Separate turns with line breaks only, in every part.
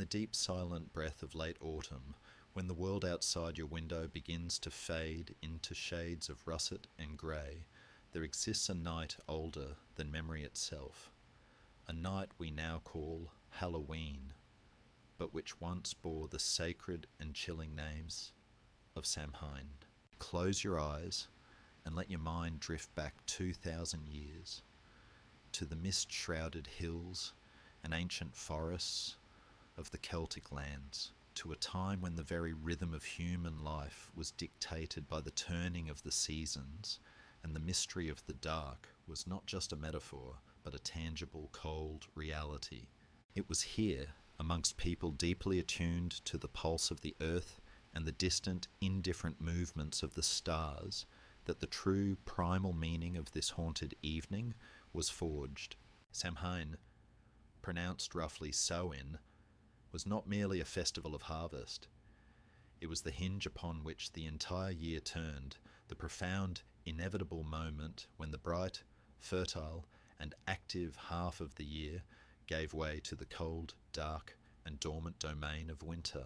deep silent breath of late autumn, when the world outside your window begins to fade into shades of russet and grey, there exists a night older than memory itself, a night we now call Halloween, but which once bore the sacred and chilling names of Samhain. Close your eyes and let your mind drift back 2,000 years to the mist-shrouded hills and ancient forests of the Celtic lands, to a time when the very rhythm of human life was dictated by the turning of the seasons, and the mystery of the dark was not just a metaphor, but a tangible, cold reality. It was here, amongst people deeply attuned to the pulse of the earth and the distant, indifferent movements of the stars, that the true primal meaning of this haunted evening was forged. Samhain, pronounced roughly Samhain, was not merely a festival of harvest. It was the hinge upon which the entire year turned, the profound, inevitable moment when the bright, fertile, and active half of the year gave way to the cold, dark, and dormant domain of winter.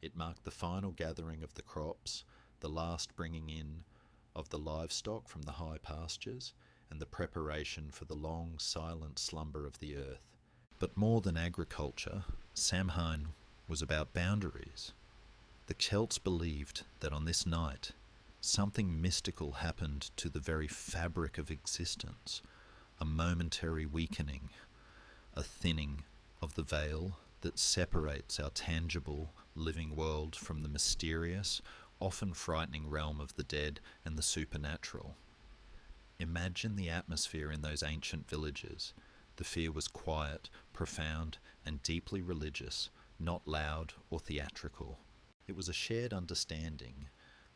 It marked the final gathering of the crops, the last bringing in of the livestock from the high pastures, and the preparation for the long, silent slumber of the earth. But more than agriculture, Samhain was about boundaries. The Celts believed that on this night, something mystical happened to the very fabric of existence, a momentary weakening, a thinning of the veil that separates our tangible, living world from the mysterious, often frightening realm of the dead and the supernatural. Imagine the atmosphere in those ancient villages. The fear was quiet, profound, and deeply religious, not loud or theatrical. It was a shared understanding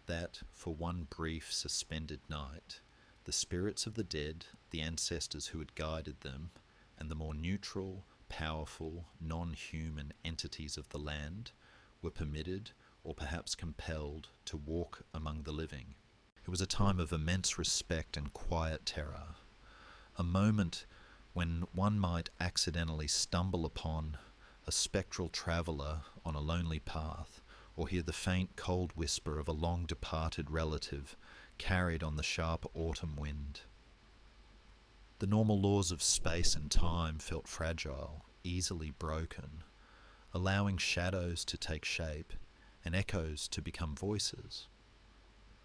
that, for one brief, suspended night, the spirits of the dead, the ancestors who had guided them, and the more neutral, powerful, non-human entities of the land were permitted, or perhaps compelled, to walk among the living. It was a time of immense respect and quiet terror, a moment when one might accidentally stumble upon a spectral traveller on a lonely path, or hear the faint cold whisper of a long-departed relative carried on the sharp autumn wind. The normal laws of space and time felt fragile, easily broken, allowing shadows to take shape and echoes to become voices.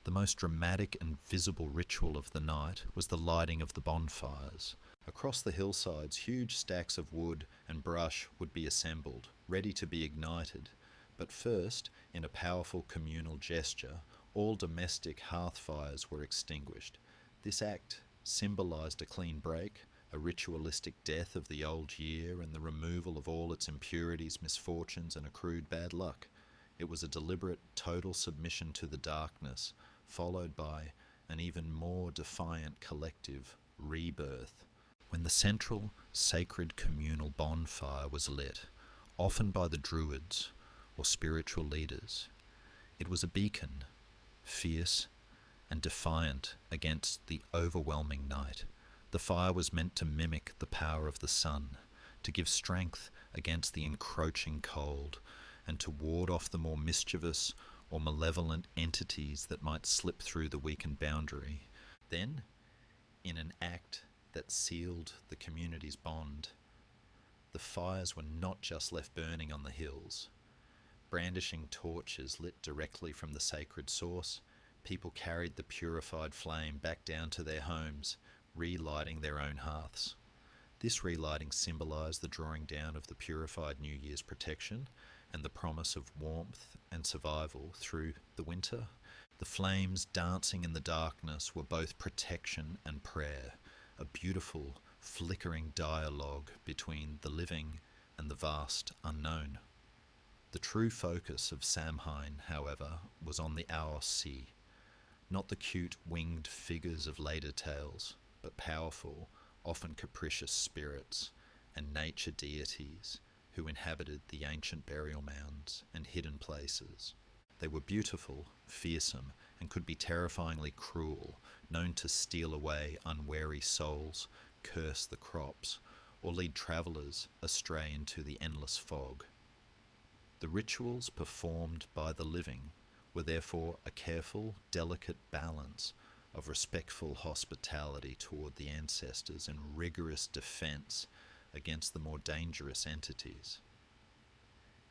The most dramatic and visible ritual of the night was the lighting of the bonfires. Across the hillsides, huge stacks of wood and brush would be assembled, ready to be ignited. But first, in a powerful communal gesture, all domestic hearth fires were extinguished. This act symbolized a clean break, a ritualistic death of the old year, and the removal of all its impurities, misfortunes, and accrued bad luck. It was a deliberate, total submission to the darkness, followed by an even more defiant collective rebirth. When the central, sacred communal bonfire was lit, often by the druids or spiritual leaders, it was a beacon, fierce and defiant against the overwhelming night. The fire was meant to mimic the power of the sun, to give strength against the encroaching cold, and to ward off the more mischievous or malevolent entities that might slip through the weakened boundary. Then, in an act that sealed the community's bond, the fires were not just left burning on the hills. Brandishing torches lit directly from the sacred source, people carried the purified flame back down to their homes, relighting their own hearths. This relighting symbolized the drawing down of the purified New Year's protection and the promise of warmth and survival through the winter. The flames dancing in the darkness were both protection and prayer, a beautiful, flickering dialogue between the living and the vast unknown. The true focus of Samhain, however, was on the Aos Sí, not the cute winged figures of later tales, but powerful, often capricious spirits and nature deities who inhabited the ancient burial mounds and hidden places. They were beautiful, fearsome, and could be terrifyingly cruel, known to steal away unwary souls, curse the crops, or lead travellers astray into the endless fog. The rituals performed by the living were therefore a careful, delicate balance of respectful hospitality toward the ancestors and rigorous defense against the more dangerous entities.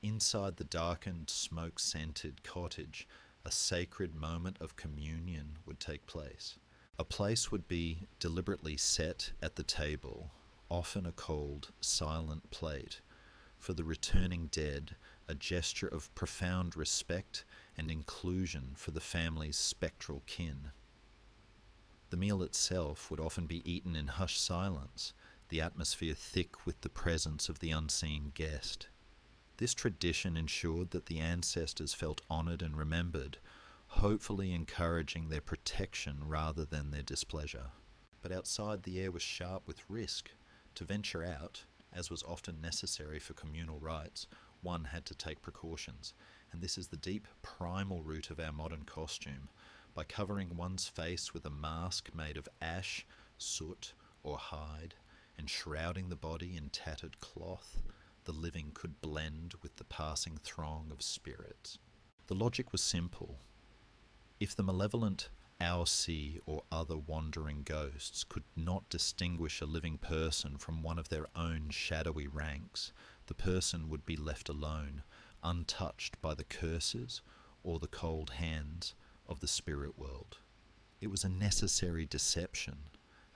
Inside the darkened, smoke-scented cottage, a sacred moment of communion would take place. A place would be deliberately set at the table, often a cold, silent plate, for the returning dead, a gesture of profound respect and inclusion for the family's spectral kin. The meal itself would often be eaten in hushed silence, the atmosphere thick with the presence of the unseen guest. This tradition ensured that the ancestors felt honoured and remembered, hopefully encouraging their protection rather than their displeasure. But outside, the air was sharp with risk. To venture out, as was often necessary for communal rites, one had to take precautions, and this is the deep primal root of our modern costume. By covering one's face with a mask made of ash, soot, or hide, and shrouding the body in tattered cloth, the living could blend with the passing throng of spirits. The logic was simple. If the malevolent Aos Sí or other wandering ghosts could not distinguish a living person from one of their own shadowy ranks, the person would be left alone, untouched by the curses or the cold hands of the spirit world. It was a necessary deception,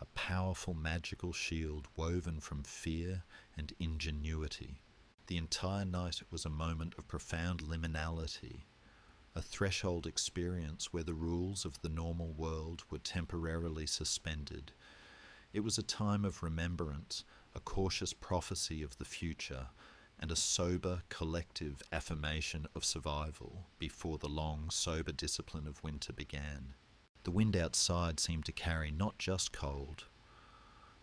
a powerful magical shield woven from fear and ingenuity. The entire night was a moment of profound liminality, a threshold experience where the rules of the normal world were temporarily suspended. It was a time of remembrance, a cautious prophecy of the future, and a sober, collective affirmation of survival before the long, sober discipline of winter began. The wind outside seemed to carry not just cold,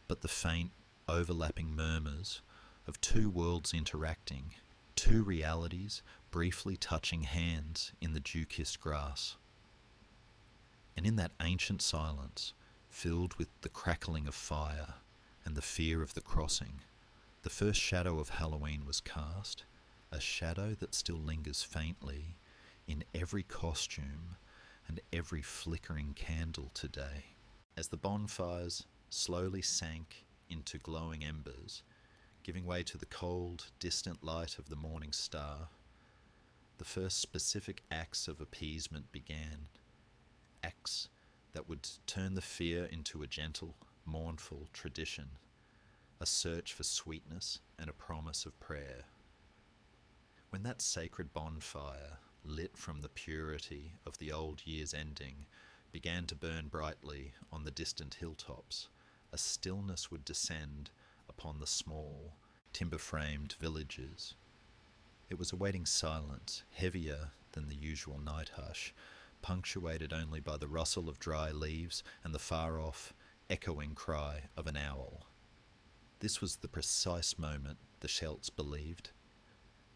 but the faint, overlapping murmurs of two worlds interacting, two realities briefly touching hands in the dew-kissed grass. And in that ancient silence, filled with the crackling of fire and the fear of the crossing, the first shadow of Halloween was cast, a shadow that still lingers faintly in every costume and every flickering candle today. As the bonfires slowly sank into glowing embers, giving way to the cold, distant light of the morning star, the first specific acts of appeasement began, acts that would turn the fear into a gentle, mournful tradition, a search for sweetness and a promise of prayer. When that sacred bonfire, lit from the purity of the old year's ending, began to burn brightly on the distant hilltops, a stillness would descend upon the small, timber-framed villages. It was a waiting silence, heavier than the usual night hush, punctuated only by the rustle of dry leaves and the far-off, echoing cry of an owl. This was the precise moment, the Celts believed,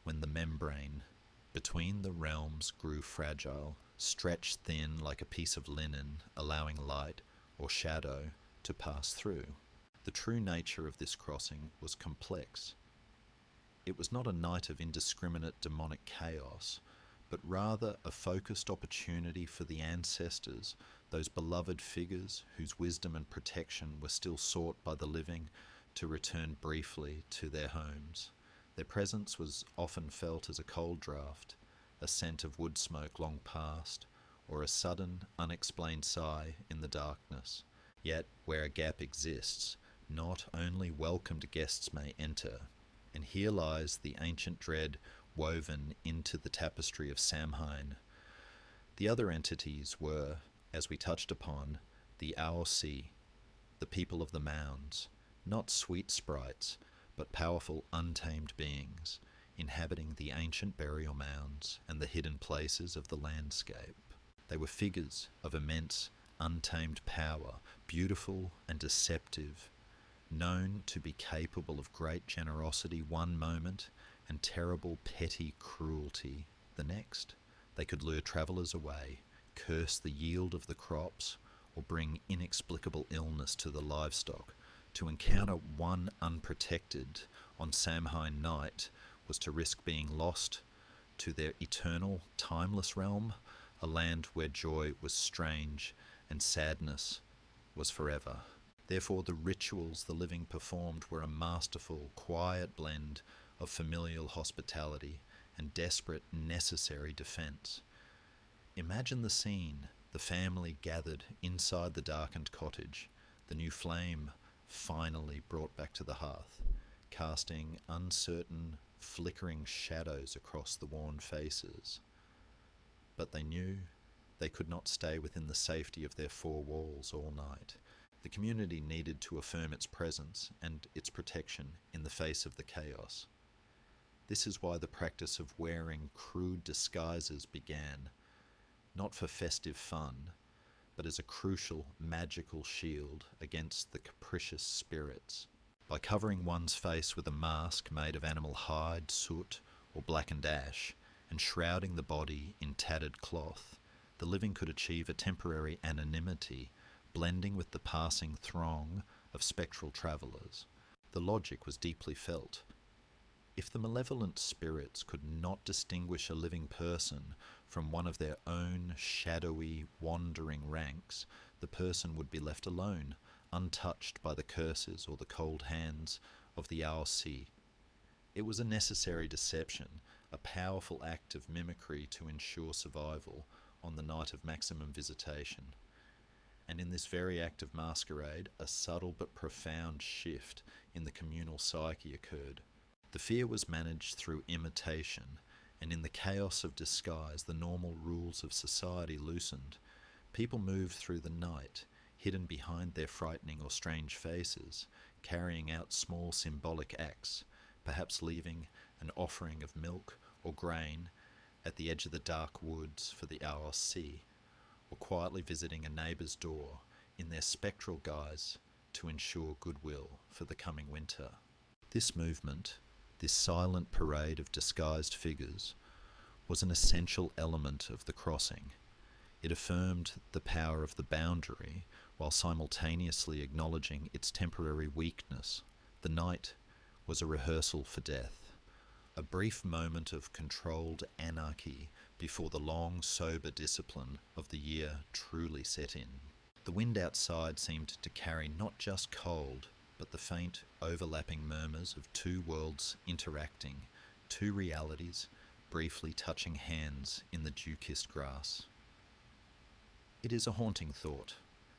when the membrane between the realms grew fragile, stretched thin like a piece of linen, allowing light or shadow to pass through. The true nature of this crossing was complex. It was not a night of indiscriminate demonic chaos, but rather a focused opportunity for the ancestors, those beloved figures whose wisdom and protection were still sought by the living, to return briefly to their homes. Their presence was often felt as a cold draught, a scent of wood smoke long past, or a sudden, unexplained sigh in the darkness. Yet, where a gap exists, not only welcomed guests may enter, and here lies the ancient dread woven into the tapestry of Samhain. The other entities were, as we touched upon, the Aos Sí, the people of the mounds, not sweet sprites, but powerful untamed beings, inhabiting the ancient burial mounds and the hidden places of the landscape. They were figures of immense, untamed power, beautiful and deceptive, known to be capable of great generosity one moment and terrible petty cruelty the next. They could lure travellers away, curse the yield of the crops, or bring inexplicable illness to the livestock. To encounter one unprotected on Samhain night was to risk being lost to their eternal, timeless realm, a land where joy was strange and sadness was forever. Therefore, the rituals the living performed were a masterful, quiet blend of familial hospitality and desperate, necessary defence. Imagine the scene: the family gathered inside the darkened cottage, the new flame finally brought back to the hearth, casting uncertain, flickering shadows across the worn faces. But they knew they could not stay within the safety of their four walls all night. The community needed to affirm its presence and its protection in the face of the chaos. This is why the practice of wearing crude disguises began, not for festive fun, but as a crucial magical shield against the capricious spirits. By covering one's face with a mask made of animal hide, soot, or blackened ash, and shrouding the body in tattered cloth, the living could achieve a temporary anonymity, blending with the passing throng of spectral travellers. The logic was deeply felt. If the malevolent spirits could not distinguish a living person from one of their own shadowy, wandering ranks, the person would be left alone, untouched by the curses or the cold hands of the Aos Sí. It was a necessary deception, a powerful act of mimicry to ensure survival on the night of maximum visitation. And in this very act of masquerade, a subtle but profound shift in the communal psyche occurred. The fear was managed through imitation, and in the chaos of disguise, the normal rules of society loosened. People moved through the night, hidden behind their frightening or strange faces, carrying out small symbolic acts, perhaps leaving an offering of milk or grain at the edge of the dark woods for the Aos Sí, or quietly visiting a neighbour's door in their spectral guise to ensure goodwill for the coming winter. This movement, this silent parade of disguised figures, was an essential element of the crossing. It affirmed the power of the boundary while simultaneously acknowledging its temporary weakness. The night was a rehearsal for death, a brief moment of controlled anarchy before the long, sober discipline of the year truly set in. The wind outside seemed to carry not just cold, but the faint, overlapping murmurs of two worlds interacting, two realities briefly touching hands in the dew-kissed grass. It is a haunting thought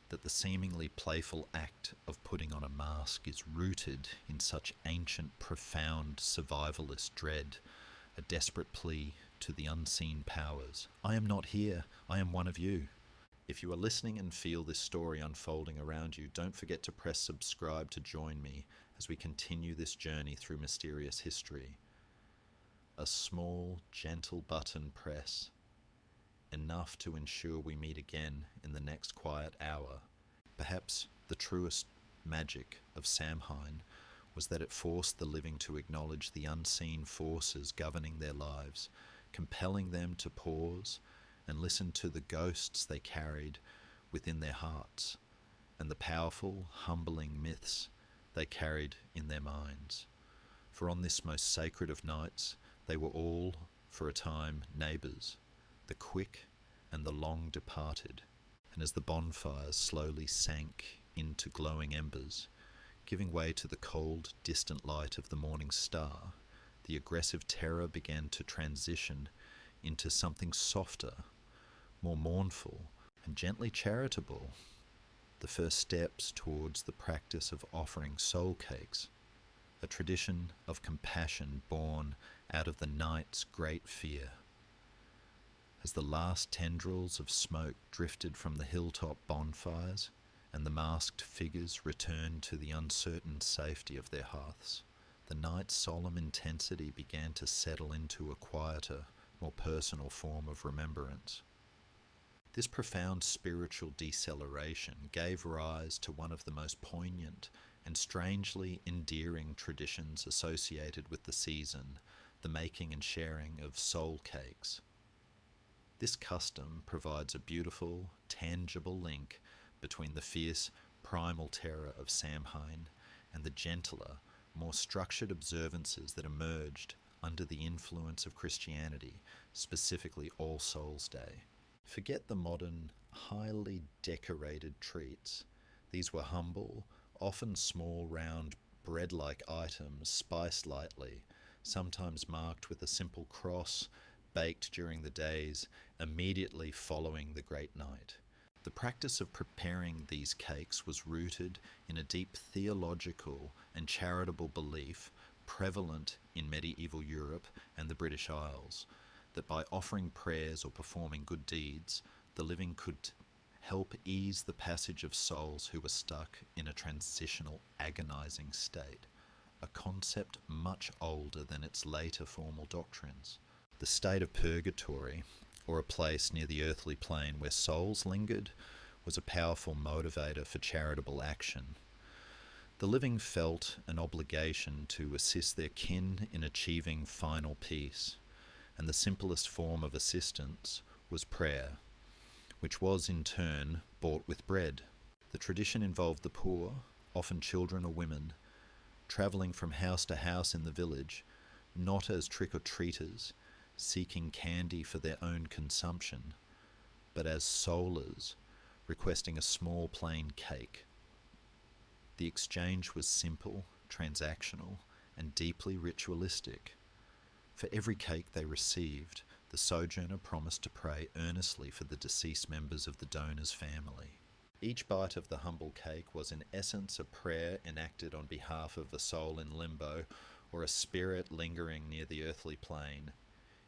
that the seemingly playful act of putting on a mask is rooted in such ancient, profound, survivalist dread, a desperate plea to the unseen powers. I am not here, I am one of you. If you are listening and feel this story unfolding around you, don't forget to press subscribe to join me as we continue this journey through mysterious history. A small, gentle button press, enough to ensure we meet again in the next quiet hour. Perhaps the truest magic of Samhain was that it forced the living to acknowledge the unseen forces governing their lives, compelling them to pause and listen to the ghosts they carried within their hearts, and the powerful, humbling myths they carried in their minds. For on this most sacred of nights, they were all, for a time, neighbours, the quick and the long departed. And as the bonfires slowly sank into glowing embers, giving way to the cold, distant light of the morning star, the aggressive terror began to transition into something softer, more mournful, and gently charitable. The first steps towards the practice of offering soul cakes, a tradition of compassion born out of the night's great fear. As the last tendrils of smoke drifted from the hilltop bonfires, and the masked figures returned to the uncertain safety of their hearths, the night's solemn intensity began to settle into a quieter, more personal form of remembrance. This profound spiritual deceleration gave rise to one of the most poignant and strangely endearing traditions associated with the season, the making and sharing of soul cakes. This custom provides a beautiful, tangible link between the fierce, primal terror of Samhain and the gentler, more structured observances that emerged under the influence of Christianity, specifically All Souls Day. Forget the modern, highly decorated treats. These were humble, often small, round, bread-like items, spiced lightly, sometimes marked with a simple cross, baked during the days immediately following the great night. The practice of preparing these cakes was rooted in a deep theological and charitable belief prevalent in medieval Europe and the British Isles, that by offering prayers or performing good deeds, the living could help ease the passage of souls who were stuck in a transitional, agonizing state, a concept much older than its later formal doctrines. The state of purgatory, or a place near the earthly plane where souls lingered, was a powerful motivator for charitable action. The living felt an obligation to assist their kin in achieving final peace, and the simplest form of assistance was prayer, which was in turn bought with bread. The tradition involved the poor, often children or women, travelling from house to house in the village, not as trick-or-treaters, seeking candy for their own consumption, but as soulers, requesting a small plain cake. The exchange was simple, transactional, and deeply ritualistic. For every cake they received, the sojourner promised to pray earnestly for the deceased members of the donor's family. Each bite of the humble cake was in essence a prayer enacted on behalf of a soul in limbo or a spirit lingering near the earthly plane.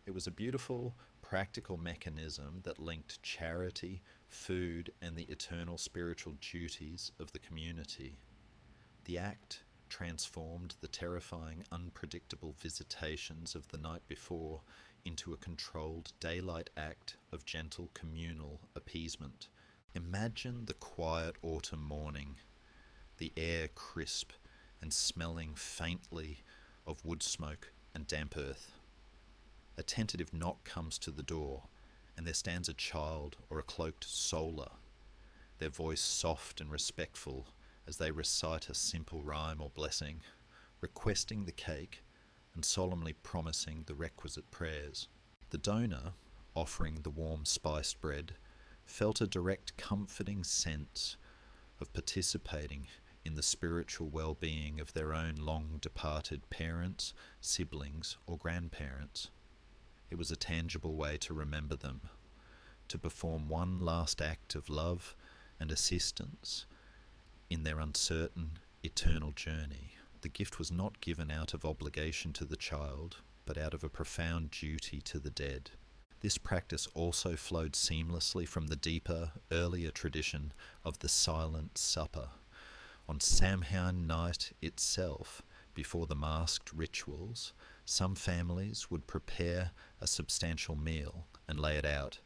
It was a beautiful, practical mechanism that linked charity, food, and the eternal spiritual duties of the community. The act transformed the terrifying, unpredictable visitations of the night before into a controlled daylight act of gentle communal appeasement. Imagine the quiet autumn morning, the air crisp and smelling faintly of wood smoke and damp earth. A tentative knock comes to the door, and there stands a child or a cloaked souler, their voice soft and respectful as they recite a simple rhyme or blessing, requesting the cake and solemnly promising the requisite prayers. The donor, offering the warm spiced bread, felt a direct comforting sense of participating in the spiritual well-being of their own long-departed parents, siblings, or grandparents. It was a tangible way to remember them, to perform one last act of love and assistance in their uncertain, eternal journey. The gift was not given out of obligation to the child, but out of a profound duty to the dead. This practice also flowed seamlessly from the deeper, earlier tradition of the Silent Supper. On Samhain night itself, before the masked rituals, some families would prepare a substantial meal and lay it out,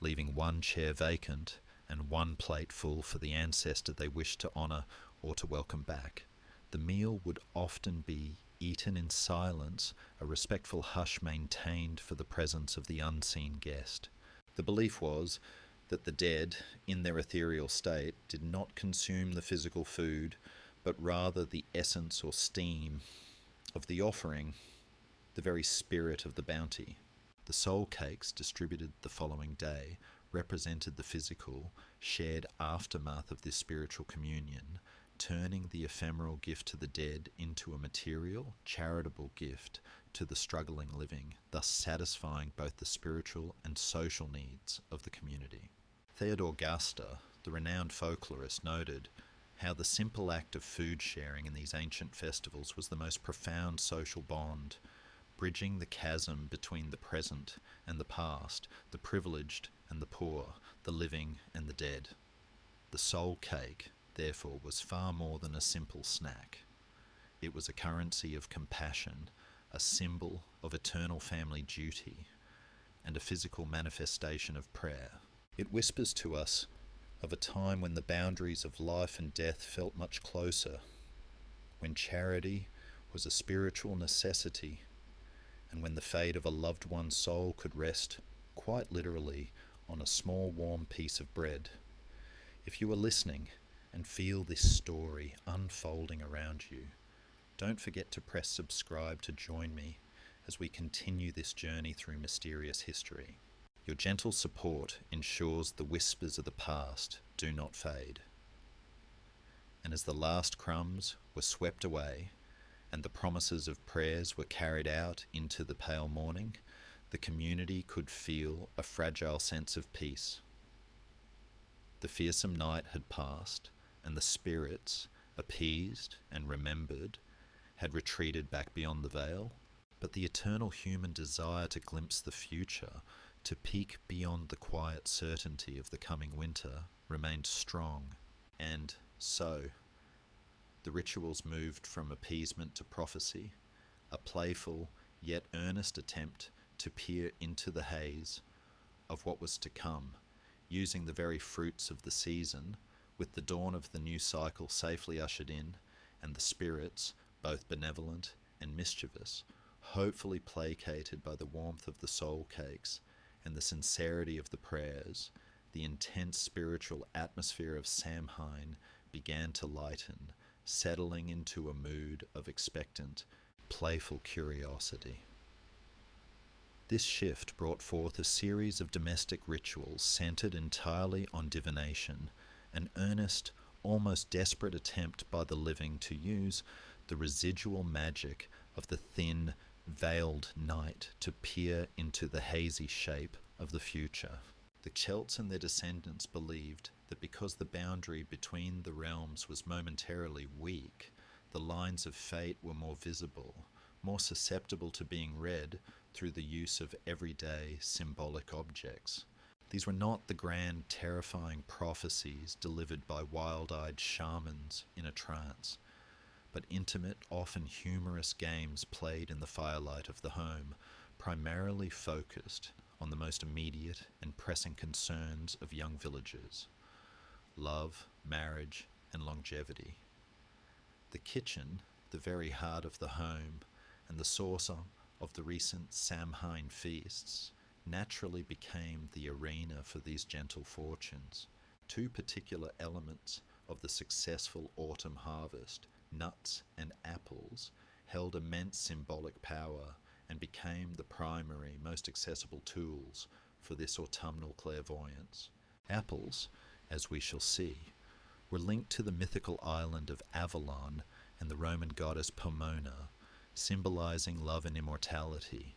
leaving one chair vacant and one plate full for the ancestor they wished to honour or to welcome back. The meal would often be eaten in silence, a respectful hush maintained for the presence of the unseen guest. The belief was that the dead, in their ethereal state, did not consume the physical food, but rather the essence or steam of the offering, the very spirit of the bounty. The soul cakes distributed the following day represented the physical, shared aftermath of this spiritual communion, turning the ephemeral gift to the dead into a material, charitable gift to the struggling living, thus satisfying both the spiritual and social needs of the community. Theodore Gaster, the renowned folklorist, noted how the simple act of food sharing in these ancient festivals was the most profound social bond, bridging the chasm between the present and the past, the privileged and the poor, the living and the dead. The soul cake, therefore, was far more than a simple snack. It was a currency of compassion, a symbol of eternal family duty, and a physical manifestation of prayer. It whispers to us of a time when the boundaries of life and death felt much closer, when charity was a spiritual necessity, and when the fate of a loved one's soul could rest, quite literally, on a small warm piece of bread. If you are listening and feel this story unfolding around you, don't forget to press subscribe to join me as we continue this journey through mysterious history. Your gentle support ensures the whispers of the past do not fade. And as the last crumbs were swept away, and the promises of prayers were carried out into the pale morning, the community could feel a fragile sense of peace. The fearsome night had passed, and the spirits, appeased and remembered, had retreated back beyond the veil, but the eternal human desire to glimpse the future, to peek beyond the quiet certainty of the coming winter, remained strong, and so the rituals moved from appeasement to prophecy, a playful yet earnest attempt to peer into the haze of what was to come, using the very fruits of the season, with the dawn of the new cycle safely ushered in, and the spirits, both benevolent and mischievous, hopefully placated by the warmth of the soul cakes and the sincerity of the prayers, the intense spiritual atmosphere of Samhain began to lighten, settling into a mood of expectant, playful curiosity. This shift brought forth a series of domestic rituals centered entirely on divination, an earnest, almost desperate attempt by the living to use the residual magic of the thin, veiled night to peer into the hazy shape of the future. The Celts and their descendants believed that because the boundary between the realms was momentarily weak, the lines of fate were more visible, more susceptible to being read through the use of everyday symbolic objects. These were not the grand, terrifying prophecies delivered by wild-eyed shamans in a trance, but intimate, often humorous games played in the firelight of the home, primarily focused on the most immediate and pressing concerns of young villagers: love, marriage, and longevity. The kitchen, the very heart of the home, and the source of the recent Samhain feasts, naturally became the arena for these gentle fortunes. Two particular elements of the successful autumn harvest, nuts and apples, held immense symbolic power and became the primary, most accessible tools for this autumnal clairvoyance. Apples, as we shall see, were linked to the mythical island of Avalon and the Roman goddess Pomona, symbolizing love and immortality.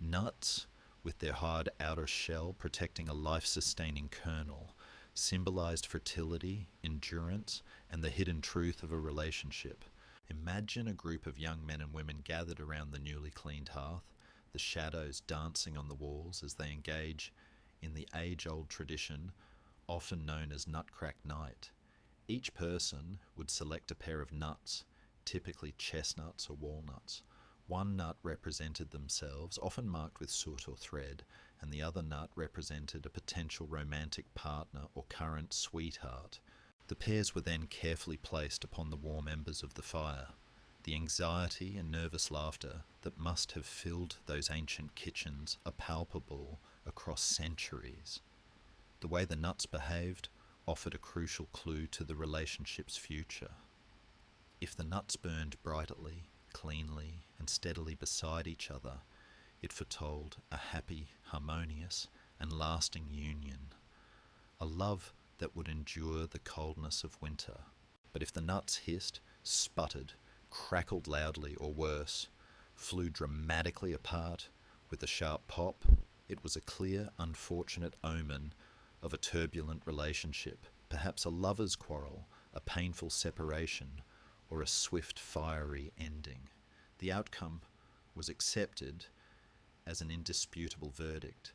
Nuts, with their hard outer shell protecting a life-sustaining kernel, symbolized fertility, endurance, and the hidden truth of a relationship. Imagine a group of young men and women gathered around the newly cleaned hearth, the shadows dancing on the walls as they engage in the age-old tradition often known as Nutcrack Night. Each person would select a pair of nuts, typically chestnuts or walnuts. One nut represented themselves, often marked with soot or thread, and the other nut represented a potential romantic partner or current sweetheart. The pairs were then carefully placed upon the warm embers of the fire. The anxiety and nervous laughter that must have filled those ancient kitchens are palpable across centuries. The way the nuts behaved offered a crucial clue to the relationship's future. If the nuts burned brightly, cleanly, and steadily beside each other, it foretold a happy, harmonious, and lasting union, a love that would endure the coldness of winter. But if the nuts hissed, sputtered, crackled loudly, or worse, flew dramatically apart with a sharp pop, it was a clear, unfortunate omen of a turbulent relationship, perhaps a lover's quarrel, a painful separation, or a swift, fiery ending. The outcome was accepted as an indisputable verdict,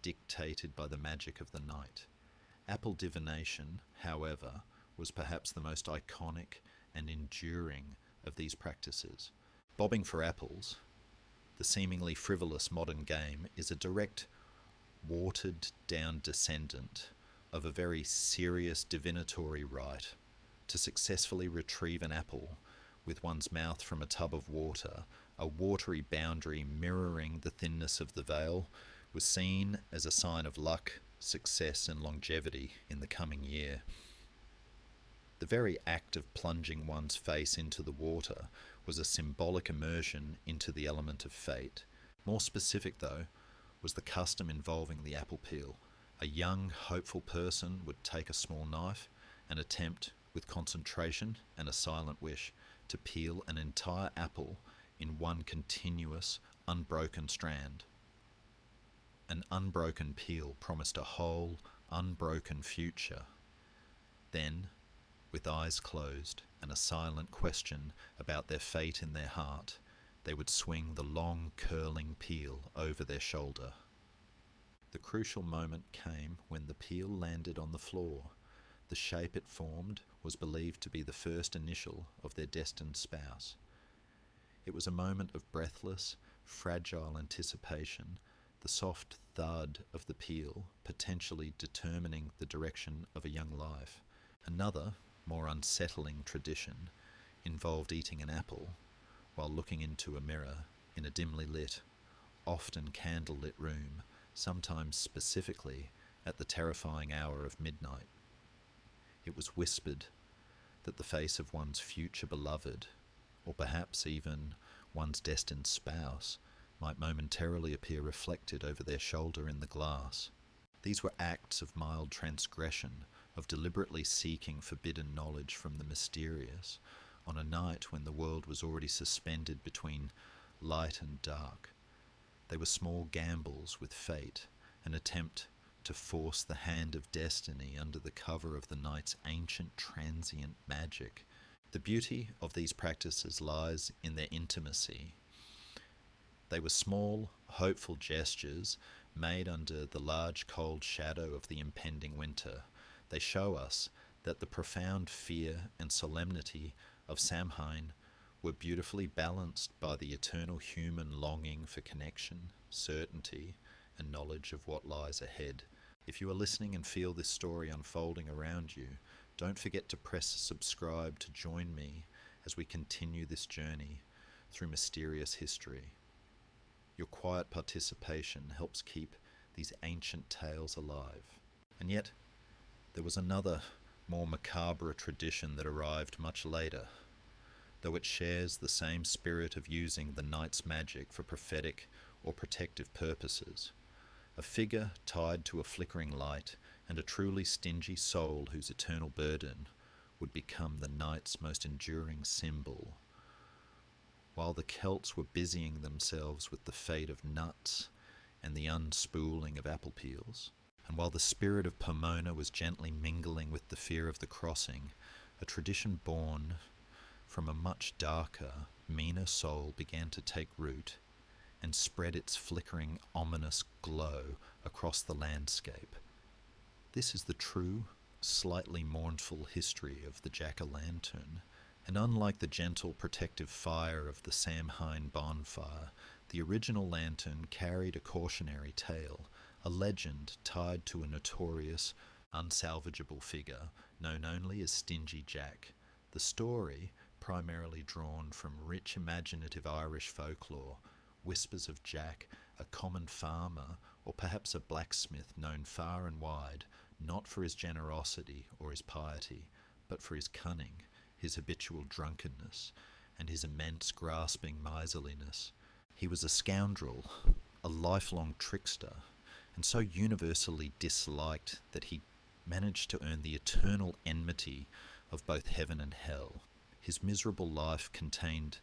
dictated by the magic of the night. Apple divination, however, was perhaps the most iconic and enduring of these practices. Bobbing for apples, the seemingly frivolous modern game, is a direct, watered-down descendant of a very serious divinatory rite. To successfully retrieve an apple with one's mouth from a tub of water, a watery boundary mirroring the thinness of the veil, was seen as a sign of luck, success, and longevity in the coming year. The very act of plunging one's face into the water was a symbolic immersion into the element of fate, More specific, though, was the custom involving the apple peel. A young, hopeful person would take a small knife and attempt, with concentration and a silent wish, to peel an entire apple in one continuous, unbroken strand. An unbroken peel promised a whole, unbroken future. Then, with eyes closed and a silent question about their fate in their heart, they would swing the long, curling peel over their shoulder. The crucial moment came when the peel landed on the floor. The shape it formed was believed to be the first initial of their destined spouse. It was a moment of breathless, fragile anticipation, the soft thud of the peel potentially determining the direction of a young life. Another, more unsettling tradition involved eating an apple while looking into a mirror in a dimly lit, often candle-lit room, sometimes specifically at the terrifying hour of midnight. It was whispered that the face of one's future beloved, or perhaps even one's destined spouse, might momentarily appear reflected over their shoulder in the glass. These were acts of mild transgression, of deliberately seeking forbidden knowledge from the mysterious, on a night when the world was already suspended between light and dark. They were small gambles with fate, an attempt to force the hand of destiny under the cover of the night's ancient transient magic. The beauty of these practices lies in their intimacy. They were small, hopeful gestures made under the large cold shadow of the impending winter. They show us that the profound fear and solemnity of Samhain were beautifully balanced by the eternal human longing for connection, certainty, and knowledge of what lies ahead. If you are listening and feel this story unfolding around you, don't forget to press subscribe to join me as we continue this journey through mysterious history. Your quiet participation helps keep these ancient tales alive. And yet, there was another, more macabre tradition that arrived much later, though it shares the same spirit of using the night's magic for prophetic or protective purposes. A figure tied to a flickering light and a truly stingy soul whose eternal burden would become the night's most enduring symbol. While the Celts were busying themselves with the fate of nuts and the unspooling of apple peels, and while the spirit of Pomona was gently mingling with the fear of the crossing, a tradition born from a much darker, meaner soul began to take root and spread its flickering, ominous glow across the landscape. This is the true, slightly mournful history of the jack-o'-lantern, and unlike the gentle, protective fire of the Samhain bonfire, the original lantern carried a cautionary tale, a legend tied to a notorious, unsalvageable figure known only as Stingy Jack. The story, primarily drawn from rich imaginative Irish folklore, whispers of Jack, a common farmer, or perhaps a blacksmith known far and wide, not for his generosity or his piety, but for his cunning, his habitual drunkenness, and his immense grasping miserliness. He was a scoundrel, a lifelong trickster, and so universally disliked that he managed to earn the eternal enmity of both heaven and hell. His miserable life contained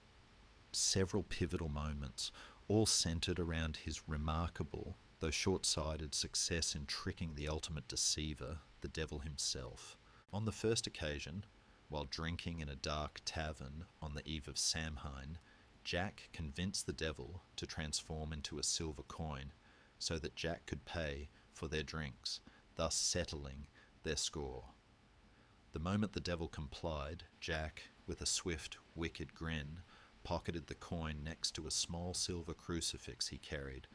several pivotal moments, all centered around his remarkable, though short-sighted, success in tricking the ultimate deceiver, the devil himself. On the first occasion, while drinking in a dark tavern on the eve of Samhain, Jack convinced the devil to transform into a silver coin so that Jack could pay for their drinks, thus settling their score. The moment the devil complied, Jack, with a swift, wicked grin, pocketed the coin next to a small silver crucifix he carried.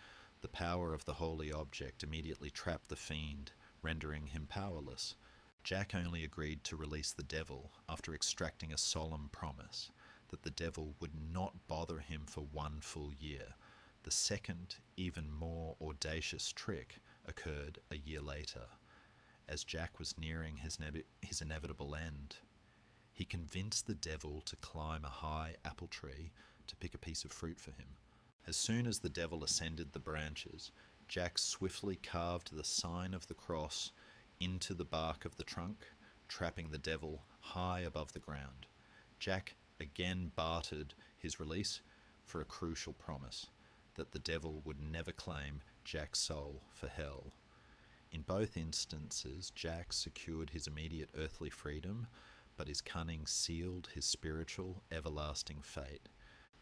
The power of the holy object immediately trapped the fiend, rendering him powerless. Jack only agreed to release the devil after extracting a solemn promise that the devil would not bother him for 1 full year. The second, even more audacious trick occurred a year later, as Jack was nearing his inevitable end. He convinced the devil to climb a high apple tree to pick a piece of fruit for him. As soon as the devil ascended the branches, Jack swiftly carved the sign of the cross into the bark of the trunk, trapping the devil high above the ground. Jack again bartered his release for a crucial promise that the devil would never claim Jack's soul for hell. In both instances, Jack secured his immediate earthly freedom, but his cunning sealed his spiritual, everlasting fate.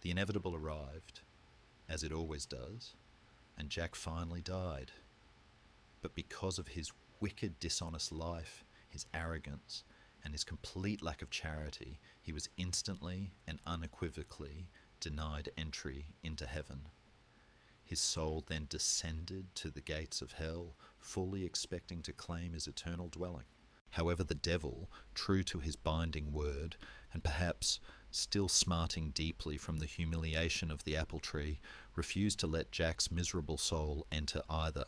The inevitable arrived, as it always does, and Jack finally died. But because of his wicked, dishonest life, his arrogance, and his complete lack of charity, he was instantly and unequivocally denied entry into heaven. His soul then descended to the gates of hell, fully expecting to claim his eternal dwelling. However, the devil, true to his binding word, and perhaps still smarting deeply from the humiliation of the apple tree, refused to let Jack's miserable soul enter either.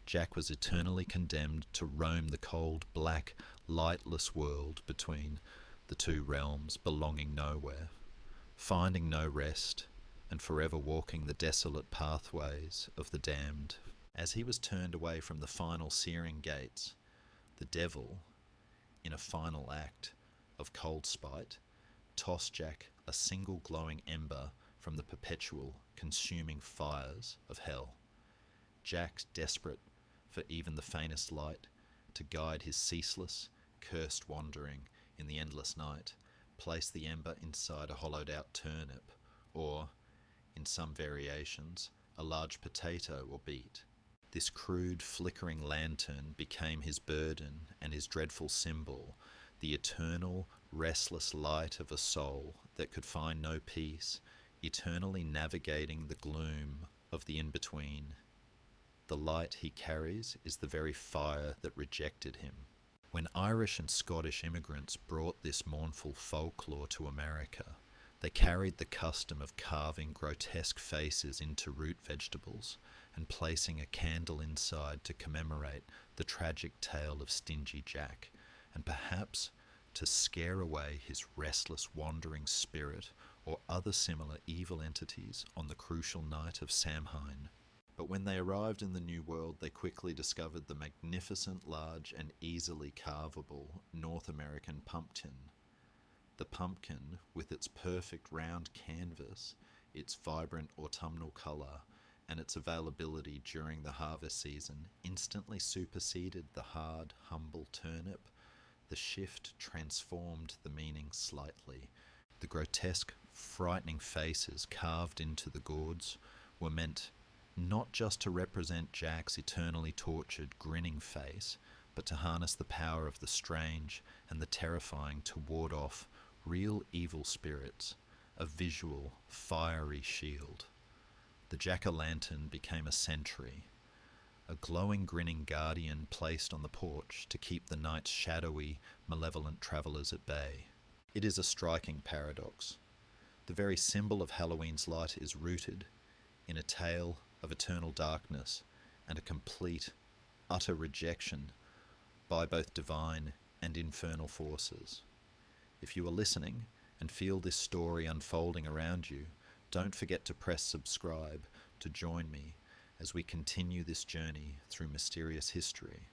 Jack was eternally condemned to roam the cold, black, lightless world between the two realms, belonging nowhere, finding no rest, and forever walking the desolate pathways of the damned. As he was turned away from the final searing gates, the devil, in a final act of cold spite, tossed Jack a single glowing ember from the perpetual, consuming fires of hell. Jack, desperate for even the faintest light to guide his ceaseless, cursed wandering in the endless night, placed the ember inside a hollowed-out turnip, or, in some variations, a large potato or beet. This crude, flickering lantern became his burden and his dreadful symbol, the eternal, restless light of a soul that could find no peace, eternally navigating the gloom of the in-between. The light he carries is the very fire that rejected him. When Irish and Scottish immigrants brought this mournful folklore to America, they carried the custom of carving grotesque faces into root vegetables and placing a candle inside to commemorate the tragic tale of Stingy Jack, and perhaps to scare away his restless wandering spirit or other similar evil entities on the crucial night of Samhain. But when they arrived in the New World, they quickly discovered the magnificent, large, and easily carvable North American pumpkin. The pumpkin, with its perfect round canvas, its vibrant autumnal colour, and its availability during the harvest season, instantly superseded the hard, humble turnip. The shift transformed the meaning slightly. The grotesque, frightening faces carved into the gourds were meant not just to represent Jack's eternally tortured, grinning face, but to harness the power of the strange and the terrifying to ward off real evil spirits, a visual, fiery shield. The jack-o'-lantern became a sentry, a glowing, grinning guardian placed on the porch to keep the night's shadowy, malevolent travellers at bay. It is a striking paradox. The very symbol of Halloween's light is rooted in a tale of eternal darkness and a complete, utter rejection by both divine and infernal forces. If you are listening and feel this story unfolding around you, don't forget to press subscribe to join me as we continue this journey through mysterious history.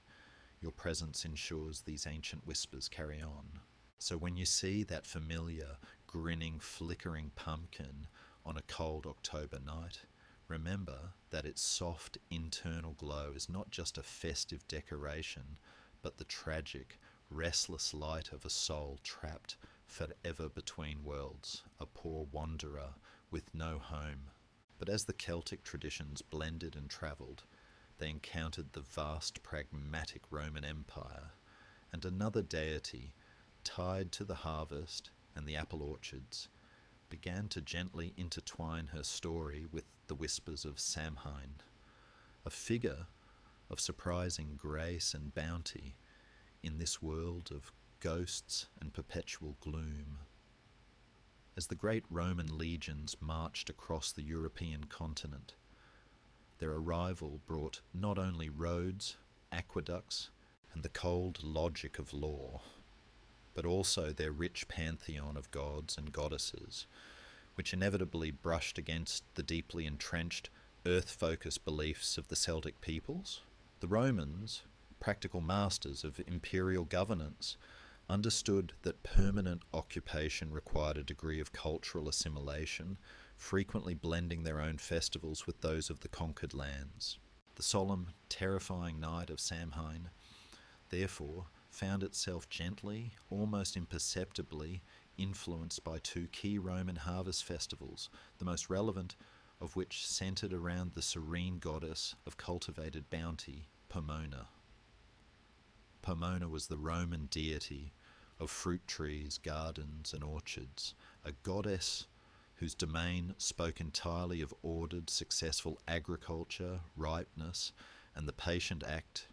Your presence ensures these ancient whispers carry on. So when you see that familiar, grinning, flickering pumpkin on a cold October night, remember that its soft internal glow is not just a festive decoration, but the tragic, restless light of a soul trapped forever between worlds, a poor wanderer with no home. But as the Celtic traditions blended and travelled, they encountered the vast pragmatic Roman Empire, and another deity, tied to the harvest and the apple orchards, began to gently intertwine her story with the whispers of Samhain, a figure of surprising grace and bounty in this world of ghosts and perpetual gloom. As the great Roman legions marched across the European continent, their arrival brought not only roads, aqueducts, and the cold logic of law, but also their rich pantheon of gods and goddesses, which inevitably brushed against the deeply entrenched, earth-focused beliefs of the Celtic peoples. The Romans, practical masters of imperial governance, understood that permanent occupation required a degree of cultural assimilation, frequently blending their own festivals with those of the conquered lands. The solemn, terrifying night of Samhain, therefore, found itself gently, almost imperceptibly, influenced by two key Roman harvest festivals, the most relevant of which centred around the serene goddess of cultivated bounty, Pomona. Pomona was the Roman deity of fruit trees, gardens, and orchards, a goddess whose domain spoke entirely of ordered, successful agriculture, ripeness, and the patient act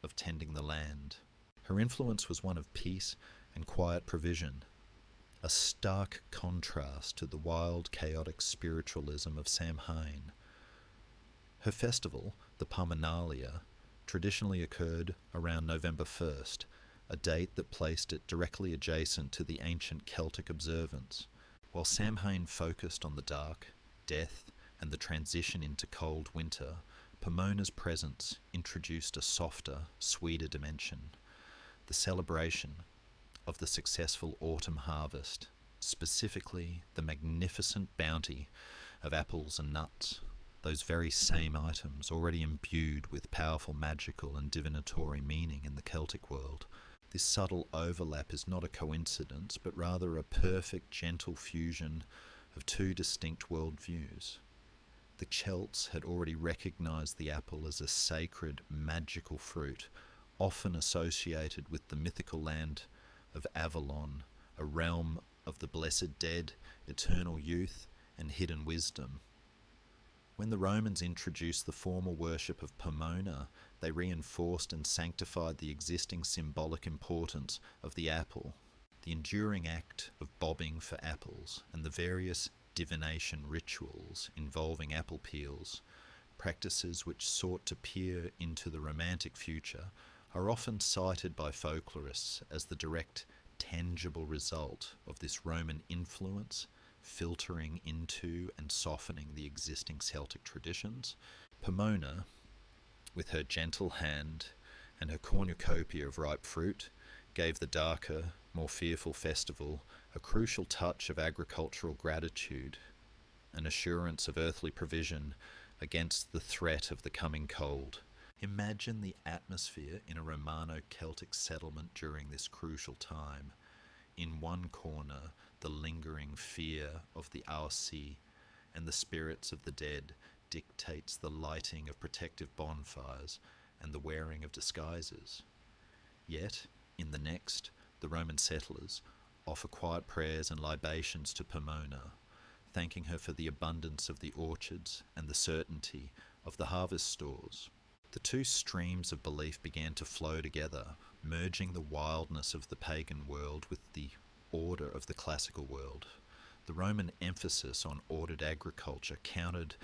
of tending the land. Her influence was one of peace and quiet provision, a stark contrast to the wild, chaotic spiritualism of Samhain. Her festival, the Parmenalia, traditionally occurred around November 1st, a date that placed it directly adjacent to the ancient Celtic observance. While Samhain focused on the dark, death, and the transition into cold winter, Pomona's presence introduced a softer, sweeter dimension, the celebration of the successful autumn harvest, specifically the magnificent bounty of apples and nuts, those very same items already imbued with powerful magical and divinatory meaning in the Celtic world. This subtle overlap is not a coincidence, but rather a perfect, gentle fusion of two distinct worldviews. The Celts had already recognised the apple as a sacred, magical fruit, often associated with the mythical land of Avalon, a realm of the blessed dead, eternal youth, and hidden wisdom. When the Romans introduced the formal worship of Pomona, they reinforced and sanctified the existing symbolic importance of the apple. The enduring act of bobbing for apples and the various divination rituals involving apple peels, practices which sought to peer into the romantic future, are often cited by folklorists as the direct, tangible result of this Roman influence filtering into and softening the existing Celtic traditions. Pomona, with her gentle hand and her cornucopia of ripe fruit, gave the darker, more fearful festival a crucial touch of agricultural gratitude, an assurance of earthly provision against the threat of the coming cold. Imagine the atmosphere in a Romano-Celtic settlement during this crucial time. In one corner, the lingering fear of the Aos Sí and the spirits of the dead dictates the lighting of protective bonfires and the wearing of disguises. Yet, in the next, the Roman settlers offer quiet prayers and libations to Pomona, thanking her for the abundance of the orchards and the certainty of the harvest stores. The two streams of belief began to flow together, merging the wildness of the pagan world with the order of the classical world. The Roman emphasis on ordered agriculture countered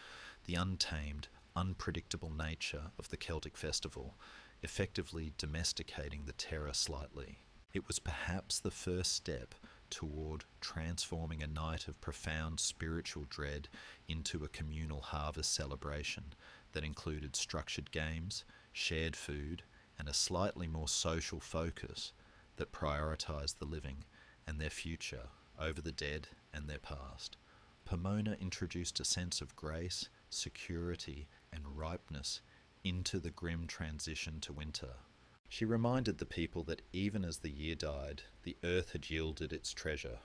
the untamed, unpredictable nature of the Celtic festival, effectively domesticating the terror slightly. It was perhaps the first step toward transforming a night of profound spiritual dread into a communal harvest celebration that included structured games, shared food, and a slightly more social focus that prioritized the living and their future over the dead and their past. Pomona introduced a sense of grace, security, and ripeness into the grim transition to winter. She reminded the people that even as the year died, the earth had yielded its treasure,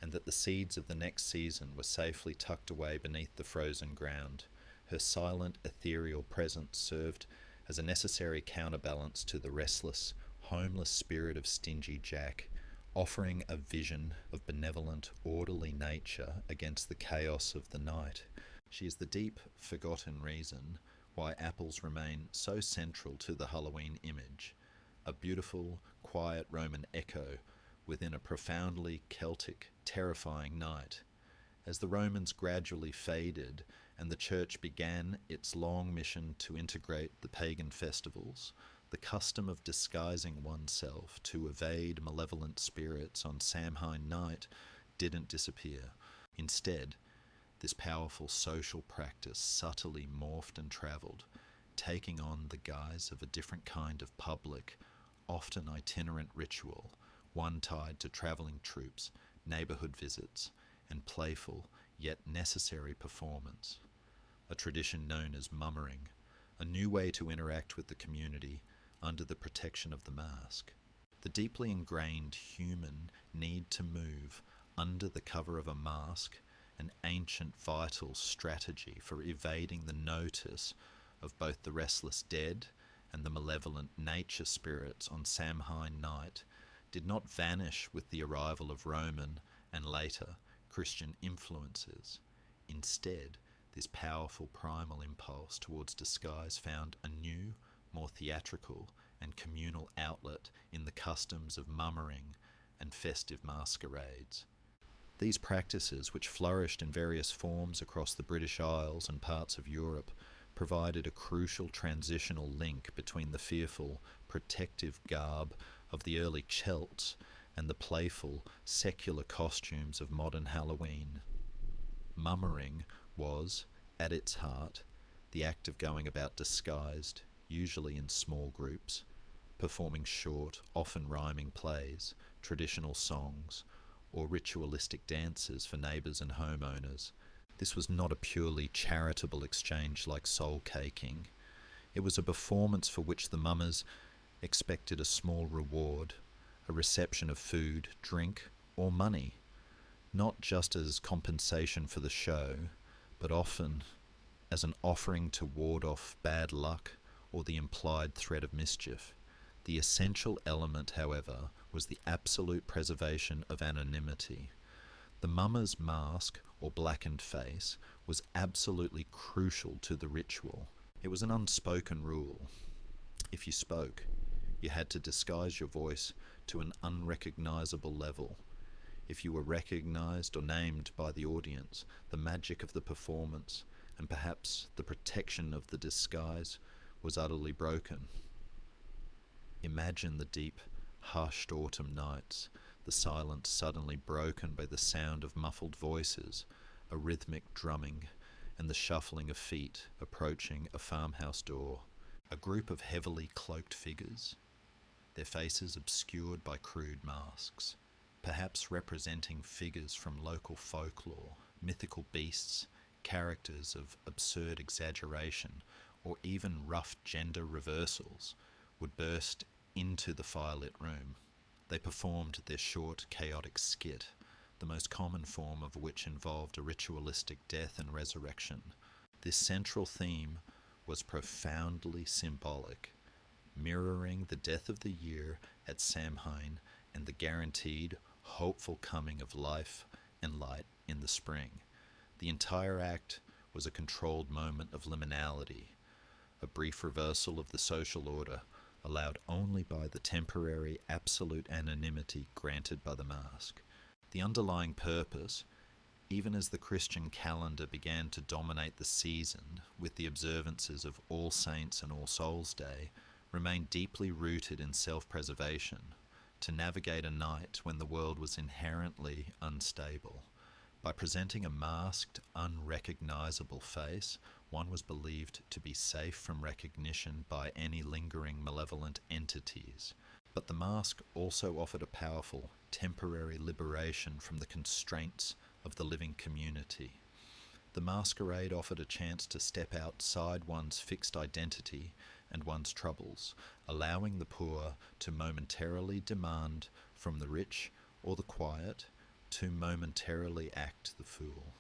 and that the seeds of the next season were safely tucked away beneath the frozen ground. Her silent, ethereal presence served as a necessary counterbalance to the restless, homeless spirit of stingy Jack, offering a vision of benevolent, orderly nature against the chaos of the night. She is the deep, forgotten reason why apples remain so central to the Halloween image, a beautiful, quiet Roman echo within a profoundly Celtic, terrifying night. As the Romans gradually faded and the church began its long mission to integrate the pagan festivals, the custom of disguising oneself to evade malevolent spirits on Samhain night didn't disappear. Instead, this powerful social practice subtly morphed and travelled, taking on the guise of a different kind of public, often itinerant ritual, one tied to travelling troupes, neighbourhood visits, and playful yet necessary performance. A tradition known as mummering, a new way to interact with the community under the protection of the mask. The deeply ingrained human need to move under the cover of a mask, an ancient vital strategy for evading the notice of both the restless dead and the malevolent nature spirits on Samhain night, did not vanish with the arrival of Roman and later Christian influences. Instead, this powerful primal impulse towards disguise found a new, more theatrical and communal outlet in the customs of mummering and festive masquerades. These practices, which flourished in various forms across the British Isles and parts of Europe, provided a crucial transitional link between the fearful, protective garb of the early Celts and the playful, secular costumes of modern Halloween. Mummering was, at its heart, the act of going about disguised, usually in small groups, performing short, often rhyming plays, traditional songs, or ritualistic dances for neighbours and homeowners. This was not a purely charitable exchange like soul caking. It was a performance for which the mummers expected a small reward, a reception of food, drink, or money, not just as compensation for the show, but often as an offering to ward off bad luck or the implied threat of mischief. The essential element, however, was the absolute preservation of anonymity. The mummer's mask, or blackened face, was absolutely crucial to the ritual. It was an unspoken rule. If you spoke, you had to disguise your voice to an unrecognizable level. If you were recognized or named by the audience, the magic of the performance, and perhaps the protection of the disguise, was utterly broken. Imagine the deep, hushed autumn nights, the silence suddenly broken by the sound of muffled voices, a rhythmic drumming, and the shuffling of feet approaching a farmhouse door. A group of heavily cloaked figures, their faces obscured by crude masks, perhaps representing figures from local folklore, mythical beasts, characters of absurd exaggeration, or even rough gender reversals, would burst into the firelit room. They performed their short, chaotic skit, the most common form of which involved a ritualistic death and resurrection. This central theme was profoundly symbolic, mirroring the death of the year at Samhain and the guaranteed, hopeful coming of life and light in the spring. The entire act was a controlled moment of liminality, a brief reversal of the social order, allowed only by the temporary absolute anonymity granted by the mask. The underlying purpose, even as the Christian calendar began to dominate the season with the observances of All Saints and All Souls' Day, remained deeply rooted in self-preservation, to navigate a night when the world was inherently unstable. By presenting a masked, unrecognizable face, one was believed to be safe from recognition by any lingering malevolent entities. But the mask also offered a powerful, temporary liberation from the constraints of the living community. The masquerade offered a chance to step outside one's fixed identity and one's troubles, allowing the poor to momentarily demand from the rich or the quiet to momentarily act the fool.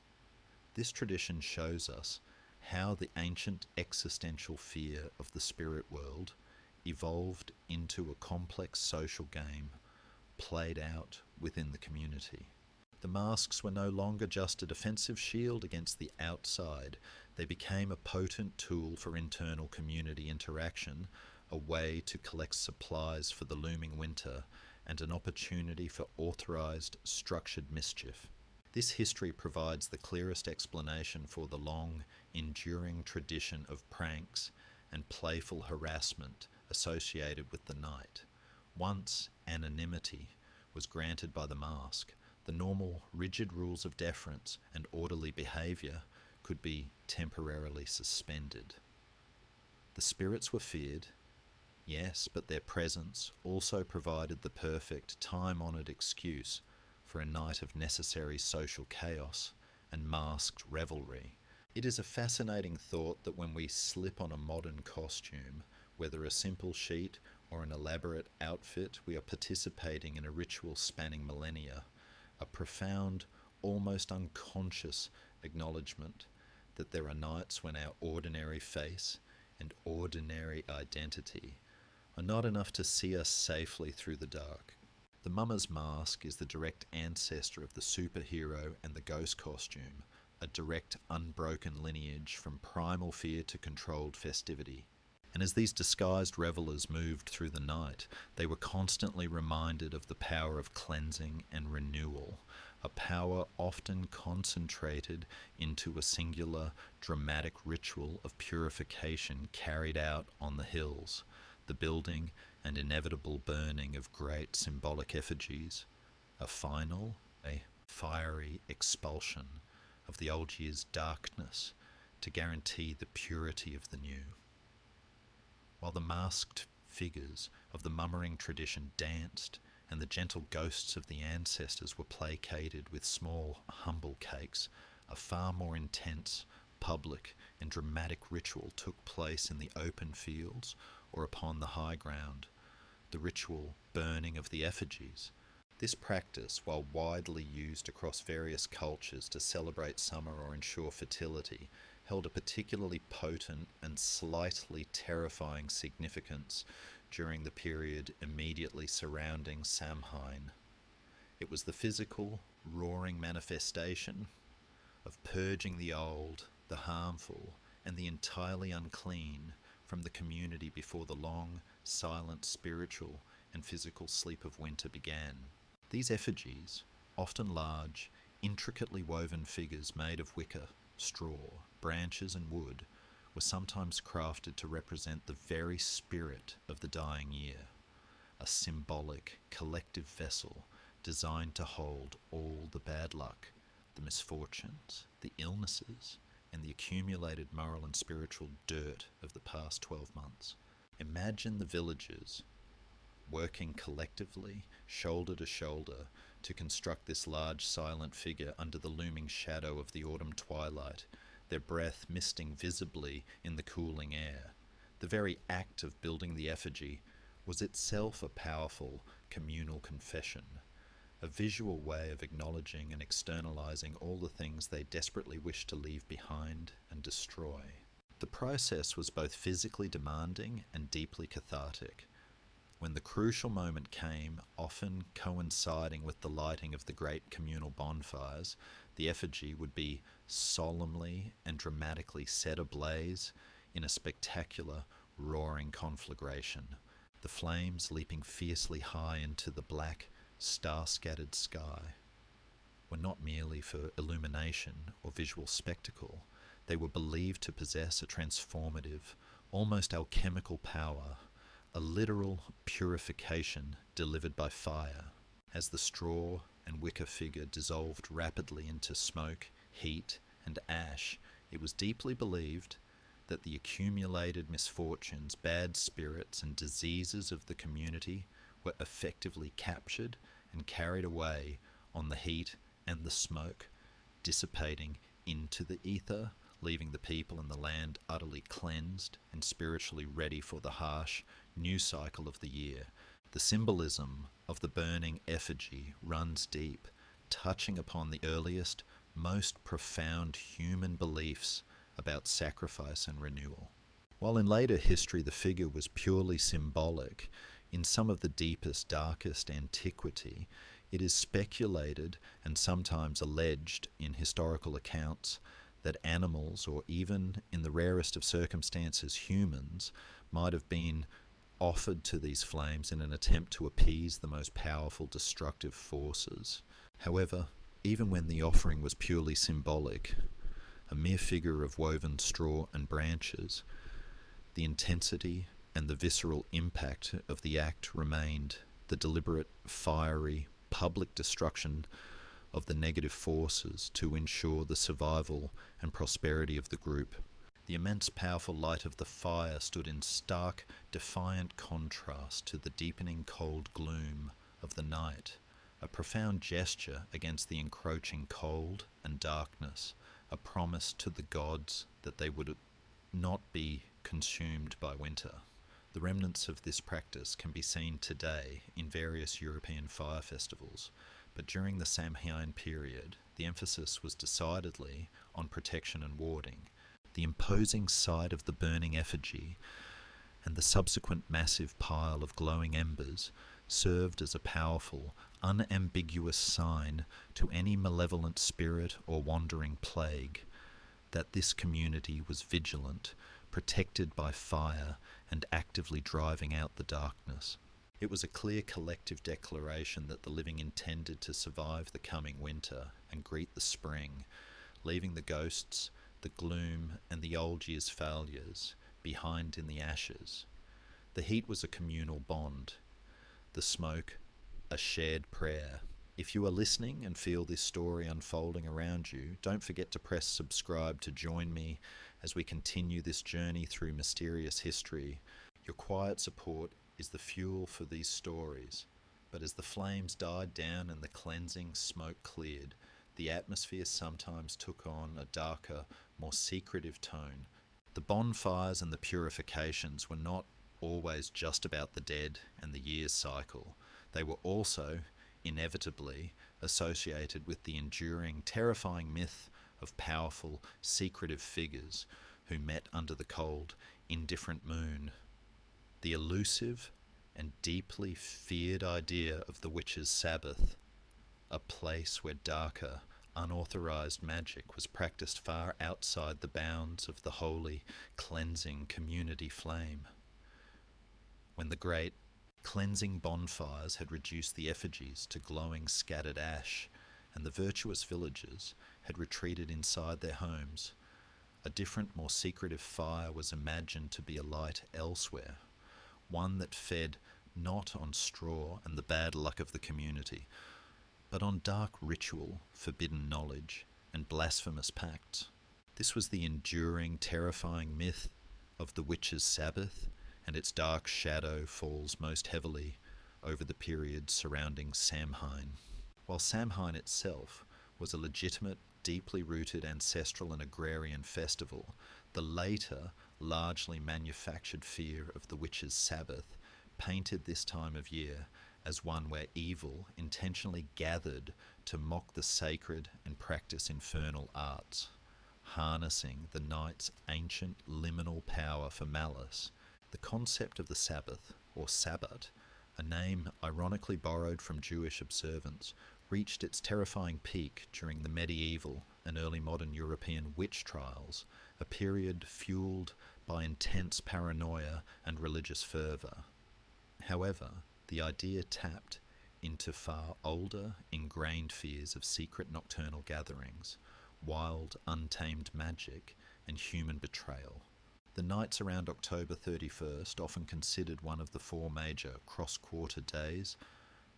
This tradition shows us how the ancient existential fear of the spirit world evolved into a complex social game played out within the community. The masks were no longer just a defensive shield against the outside. They became a potent tool for internal community interaction, a way to collect supplies for the looming winter, and an opportunity for authorized, structured mischief. This history provides the clearest explanation for the long, enduring tradition of pranks and playful harassment associated with the night. Once anonymity was granted by the mask, The normal, rigid rules of deference and orderly behaviour could be temporarily suspended. The spirits were feared, yes, but their presence also provided the perfect time-honoured excuse for a night of necessary social chaos and masked revelry. It is a fascinating thought that when we slip on a modern costume, whether a simple sheet or an elaborate outfit, we are participating in a ritual spanning millennia, a profound, almost unconscious acknowledgement that there are nights when our ordinary face and ordinary identity are not enough to see us safely through the dark. The mummer's mask is the direct ancestor of the superhero and the ghost costume, a direct, unbroken lineage from primal fear to controlled festivity. And as these disguised revelers moved through the night, they were constantly reminded of the power of cleansing and renewal, a power often concentrated into a singular, dramatic ritual of purification carried out on the hills, the building and inevitable burning of great symbolic effigies, a final, a fiery expulsion of the old year's darkness to guarantee the purity of the new. While the masked figures of the mummering tradition danced and the gentle ghosts of the ancestors were placated with small, humble cakes, a far more intense, public and dramatic ritual took place in the open fields or upon the high ground, the ritual burning of the effigies. This practice, while widely used across various cultures to celebrate summer or ensure fertility, held a particularly potent and slightly terrifying significance during the period immediately surrounding Samhain. It was the physical, roaring manifestation of purging the old, the harmful, and the entirely unclean from the community before the long, silent spiritual and physical sleep of winter began. These effigies, often large, intricately woven figures made of wicker, straw, branches and wood, were sometimes crafted to represent the very spirit of the dying year, a symbolic, collective vessel designed to hold all the bad luck, the misfortunes, the illnesses, and the accumulated moral and spiritual dirt of the past 12 months. Imagine the villagers working collectively, shoulder to shoulder, to construct this large silent figure under the looming shadow of the autumn twilight, their breath misting visibly in the cooling air. The very act of building the effigy was itself a powerful communal confession, a visual way of acknowledging and externalizing all the things they desperately wished to leave behind and destroy. The process was both physically demanding and deeply cathartic. When the crucial moment came, often coinciding with the lighting of the great communal bonfires, the effigy would be solemnly and dramatically set ablaze in a spectacular, roaring conflagration, the flames leaping fiercely high into the black, star-scattered sky. Were not merely for illumination or visual spectacle, they were believed to possess a transformative, almost alchemical power, a literal purification delivered by fire. As the straw and wicker figure dissolved rapidly into smoke, heat, and ash, it was deeply believed that the accumulated misfortunes, bad spirits, and diseases of the community were effectively captured and carried away on the heat and the smoke, dissipating into the ether, leaving the people and the land utterly cleansed and spiritually ready for the harsh, new cycle of the year. The symbolism of the burning effigy runs deep, touching upon the earliest, most profound human beliefs about sacrifice and renewal. While in later history the figure was purely symbolic, in some of the deepest, darkest antiquity, it is speculated and sometimes alleged in historical accounts that animals, or even in the rarest of circumstances humans, might have been offered to these flames in an attempt to appease the most powerful destructive forces. However, even when the offering was purely symbolic, a mere figure of woven straw and branches, the intensity and the visceral impact of the act remained the deliberate, fiery, public destruction of the negative forces to ensure the survival and prosperity of the group. The immense powerful light of the fire stood in stark, defiant contrast to the deepening cold gloom of the night, a profound gesture against the encroaching cold and darkness, a promise to the gods that they would not be consumed by winter. The remnants of this practice can be seen today in various European fire festivals, but during the Samhain period, the emphasis was decidedly on protection and warding. The imposing sight of the burning effigy and the subsequent massive pile of glowing embers served as a powerful, unambiguous sign to any malevolent spirit or wandering plague that this community was vigilant, protected by fire, and actively driving out the darkness. It was a clear collective declaration that the living intended to survive the coming winter and greet the spring, leaving the ghosts, the gloom, and the old year's failures behind in the ashes. The heat was a communal bond, the smoke a shared prayer. If you are listening and feel this story unfolding around you, don't forget to press subscribe to join me as we continue this journey through mysterious history. Your quiet support is the fuel for these stories, but as the flames died down and the cleansing smoke cleared, the atmosphere sometimes took on a darker, more secretive tone. The bonfires and the purifications were not always just about the dead and the year's cycle. They were also inevitably associated with the enduring, terrifying myth of powerful, secretive figures who met under the cold, indifferent moon. The elusive and deeply feared idea of the witch's Sabbath, a place where darker, unauthorized magic was practiced far outside the bounds of the holy, cleansing community flame. When the great cleansing bonfires had reduced the effigies to glowing scattered ash, and the virtuous villagers had retreated inside their homes, a different, more secretive fire was imagined to be alight elsewhere, one that fed not on straw and the bad luck of the community, but on dark ritual, forbidden knowledge, and blasphemous pacts. This was the enduring, terrifying myth of the witch's Sabbath, and its dark shadow falls most heavily over the period surrounding Samhain. While Samhain itself was a legitimate, deeply rooted ancestral and agrarian festival, the later, largely manufactured fear of the witch's Sabbath painted this time of year as one where evil intentionally gathered to mock the sacred and practice infernal arts, harnessing the night's ancient liminal power for malice. The concept of the Sabbath, or Sabbat, a name ironically borrowed from Jewish observance, reached its terrifying peak during the medieval and early modern European witch trials, a period fueled by intense paranoia and religious fervour. However, the idea tapped into far older, ingrained fears of secret nocturnal gatherings, wild, untamed magic, and human betrayal. The nights around October 31st, often considered one of the four major cross-quarter days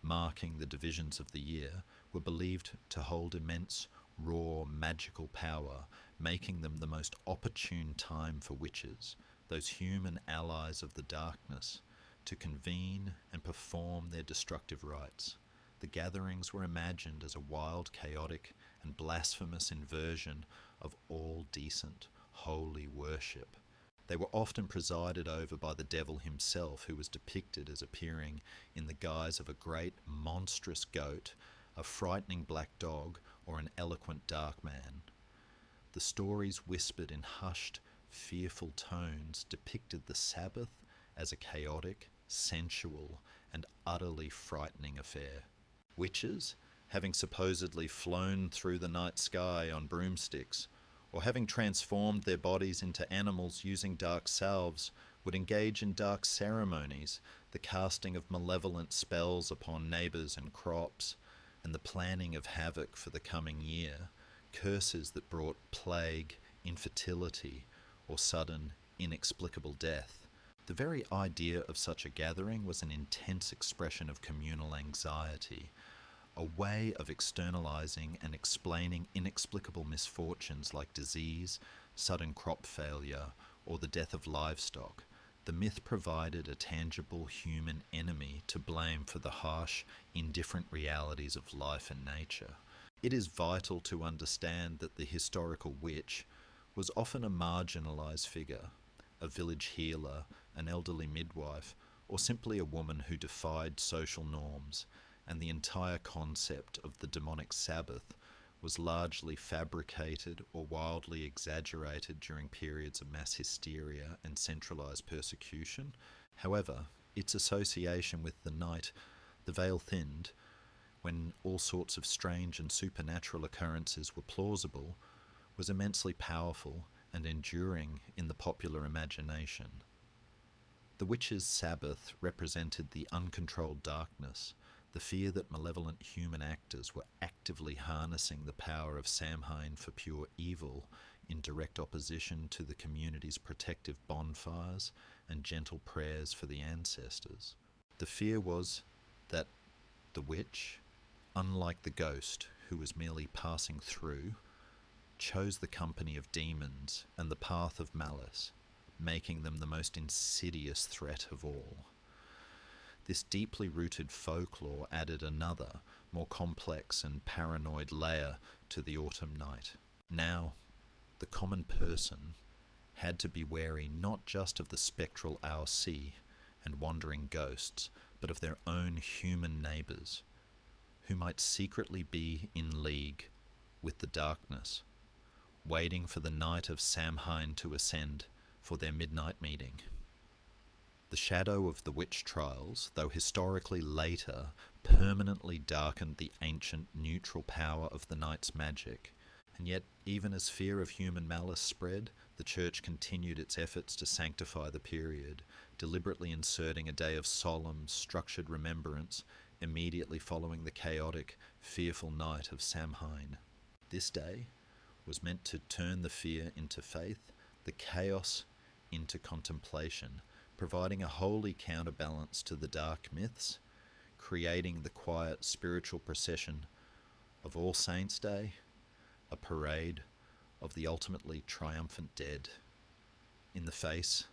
marking the divisions of the year, were believed to hold immense, raw, magical power, making them the most opportune time for witches, those human allies of the darkness, to convene and perform their destructive rites. The gatherings were imagined as a wild, chaotic, and blasphemous inversion of all decent, holy worship. They were often presided over by the devil himself, who was depicted as appearing in the guise of a great, monstrous goat, a frightening black dog, or an eloquent dark man. The stories whispered in hushed, fearful tones depicted the Sabbath as a chaotic, sensual, and utterly frightening affair. Witches, having supposedly flown through the night sky on broomsticks, or having transformed their bodies into animals using dark salves, would engage in dark ceremonies, the casting of malevolent spells upon neighbours and crops, and the planning of havoc for the coming year, curses that brought plague, infertility, or sudden, inexplicable death. The very idea of such a gathering was an intense expression of communal anxiety, a way of externalizing and explaining inexplicable misfortunes like disease, sudden crop failure, or the death of livestock. The myth provided a tangible human enemy to blame for the harsh, indifferent realities of life and nature. It is vital to understand that the historical witch was often a marginalized figure, a village healer, an elderly midwife, or simply a woman who defied social norms, and the entire concept of the demonic Sabbath was largely fabricated or wildly exaggerated during periods of mass hysteria and centralized persecution. However, its association with the night, the veil thinned, when all sorts of strange and supernatural occurrences were plausible, was immensely powerful and enduring in the popular imagination. The witch's Sabbath represented the uncontrolled darkness, the fear that malevolent human actors were actively harnessing the power of Samhain for pure evil, in direct opposition to the community's protective bonfires and gentle prayers for the ancestors. The fear was that the witch, unlike the ghost who was merely passing through, chose the company of demons and the path of malice, making them the most insidious threat of all. This deeply rooted folklore added another, more complex and paranoid layer to the autumn night. Now, the common person had to be wary not just of the spectral Aos Sí and wandering ghosts, but of their own human neighbours, who might secretly be in league with the darkness, waiting for the night of Samhain to ascend for their midnight meeting. The shadow of the witch trials, though historically later, permanently darkened the ancient neutral power of the night's magic. And yet, even as fear of human malice spread, the Church continued its efforts to sanctify the period, deliberately inserting a day of solemn, structured remembrance immediately following the chaotic, fearful night of Samhain. This day was meant to turn the fear into faith, the chaos into contemplation, providing a holy counterbalance to the dark myths, creating the quiet spiritual procession of All Saints' Day, a parade of the ultimately triumphant dead, in the face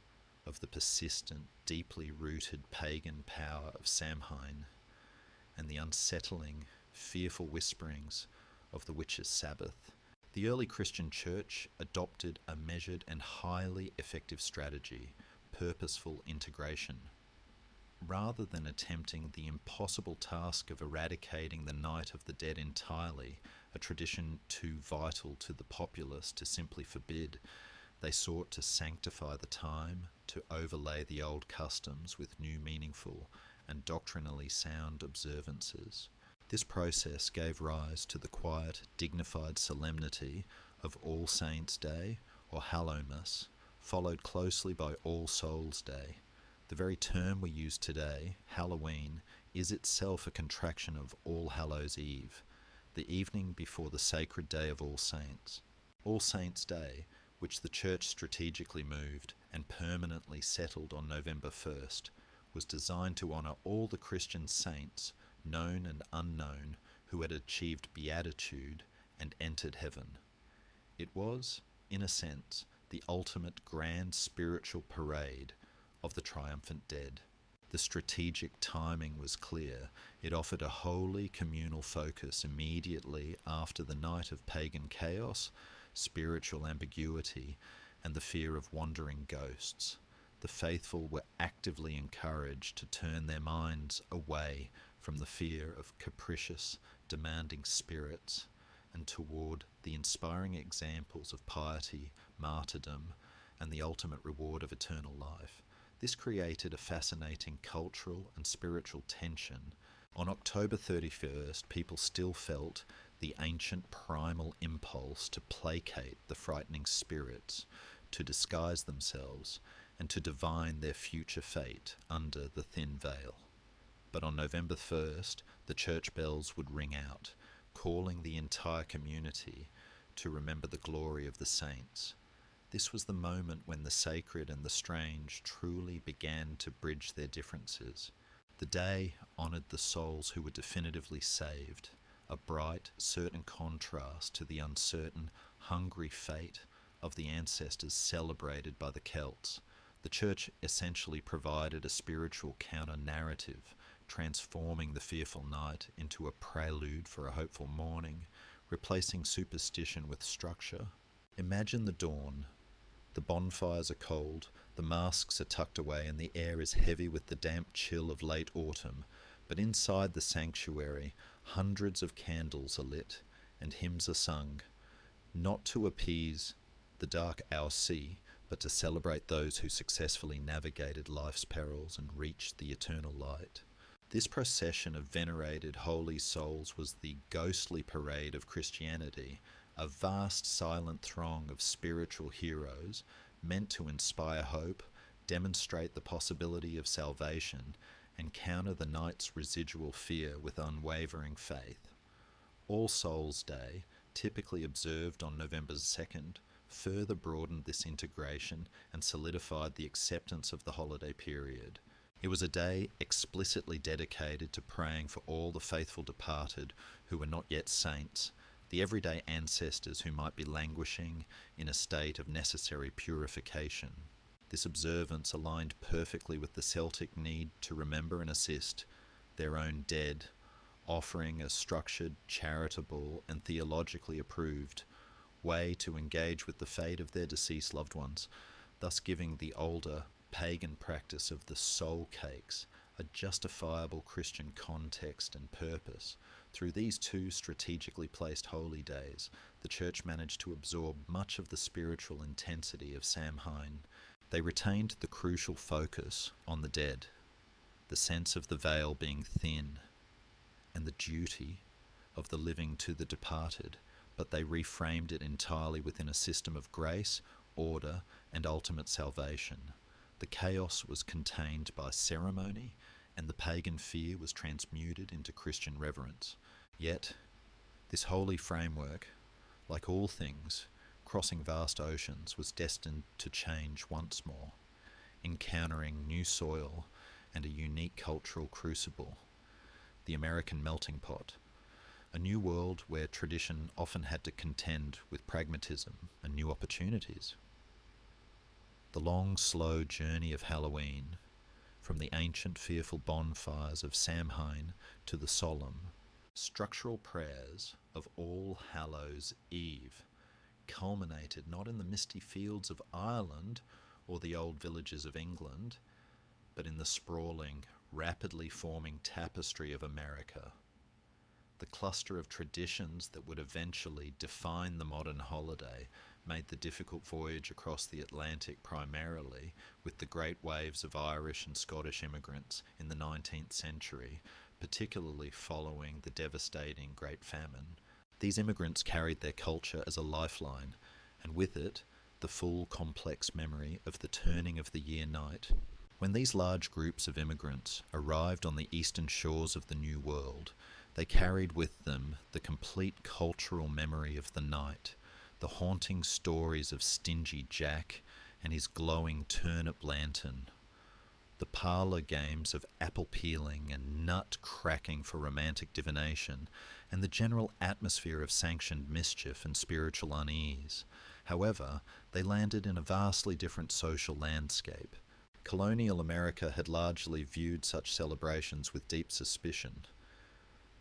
of the persistent, deeply rooted pagan power of Samhain and the unsettling, fearful whisperings of the witch's Sabbath. The early Christian Church adopted a measured and highly effective strategy, purposeful integration. Rather than attempting the impossible task of eradicating the Night of the Dead entirely, a tradition too vital to the populace to simply forbid, they sought to sanctify the time, to overlay the old customs with new meaningful and doctrinally sound observances. This process gave rise to the quiet, dignified solemnity of All Saints' Day, or Hallowmas, followed closely by All Souls' Day. The very term we use today, Halloween, is itself a contraction of All Hallows' Eve, the evening before the sacred day of All Saints. All Saints' Day, which the Church strategically moved and permanently settled on November 1st, was designed to honour all the Christian saints, known and unknown, who had achieved beatitude and entered heaven. It was, in a sense, the ultimate grand spiritual parade of the triumphant dead. The strategic timing was clear. It offered a holy communal focus immediately after the night of pagan chaos, spiritual ambiguity, and the fear of wandering ghosts. The faithful were actively encouraged to turn their minds away from the fear of capricious, demanding spirits and toward the inspiring examples of piety, martyrdom, and the ultimate reward of eternal life. This created a fascinating cultural and spiritual tension. On October 31st, people still felt the ancient primal impulse to placate the frightening spirits, to disguise themselves, and to divine their future fate under the thin veil. But on November 1st, the church bells would ring out, calling the entire community to remember the glory of the saints. This was the moment when the sacred and the strange truly began to bridge their differences. The day honoured the souls who were definitively saved, a bright, certain contrast to the uncertain, hungry fate of the ancestors celebrated by the Celts. The church essentially provided a spiritual counter-narrative, transforming the fearful night into a prelude for a hopeful morning, replacing superstition with structure. Imagine the dawn. The bonfires are cold, the masks are tucked away, and the air is heavy with the damp chill of late autumn. But inside the sanctuary, hundreds of candles are lit, and hymns are sung, not to appease the dark Aos Sí, but to celebrate those who successfully navigated life's perils and reached the eternal light. This procession of venerated holy souls was the ghostly parade of Christianity, a vast silent throng of spiritual heroes meant to inspire hope, demonstrate the possibility of salvation, and counter the night's residual fear with unwavering faith. All Souls Day, typically observed on November 2nd, further broadened this integration and solidified the acceptance of the holiday period. It was a day explicitly dedicated to praying for all the faithful departed who were not yet saints, the everyday ancestors who might be languishing in a state of necessary purification. This observance aligned perfectly with the Celtic need to remember and assist their own dead, offering a structured, charitable, and theologically approved way to engage with the fate of their deceased loved ones, thus giving the older pagan practice of the soul cakes a justifiable Christian context and purpose. Through these two strategically placed holy days, the Church managed to absorb much of the spiritual intensity of Samhain. They retained the crucial focus on the dead, the sense of the veil being thin, and the duty of the living to the departed, but they reframed it entirely within a system of grace, order, and ultimate salvation. The chaos was contained by ceremony, and the pagan fear was transmuted into Christian reverence. Yet, this holy framework, like all things, crossing vast oceans, was destined to change once more, encountering new soil and a unique cultural crucible, the American melting pot, a new world where tradition often had to contend with pragmatism and new opportunities. The long, slow journey of Halloween, from the ancient, fearful bonfires of Samhain to the solemn, structural prayers of All Hallows Eve, culminated not in the misty fields of Ireland or the old villages of England, but in the sprawling, rapidly forming tapestry of America. The cluster of traditions that would eventually define the modern holiday made the difficult voyage across the Atlantic primarily with the great waves of Irish and Scottish immigrants in the 19th century, particularly following the devastating Great Famine. These immigrants carried their culture as a lifeline, and with it, the full complex memory of the turning of the year night. When these large groups of immigrants arrived on the eastern shores of the New World, they carried with them the complete cultural memory of the night, the haunting stories of Stingy Jack and his glowing turnip lantern, the parlour games of apple peeling and nut cracking for romantic divination, and the general atmosphere of sanctioned mischief and spiritual unease. However, they landed in a vastly different social landscape. Colonial America had largely viewed such celebrations with deep suspicion.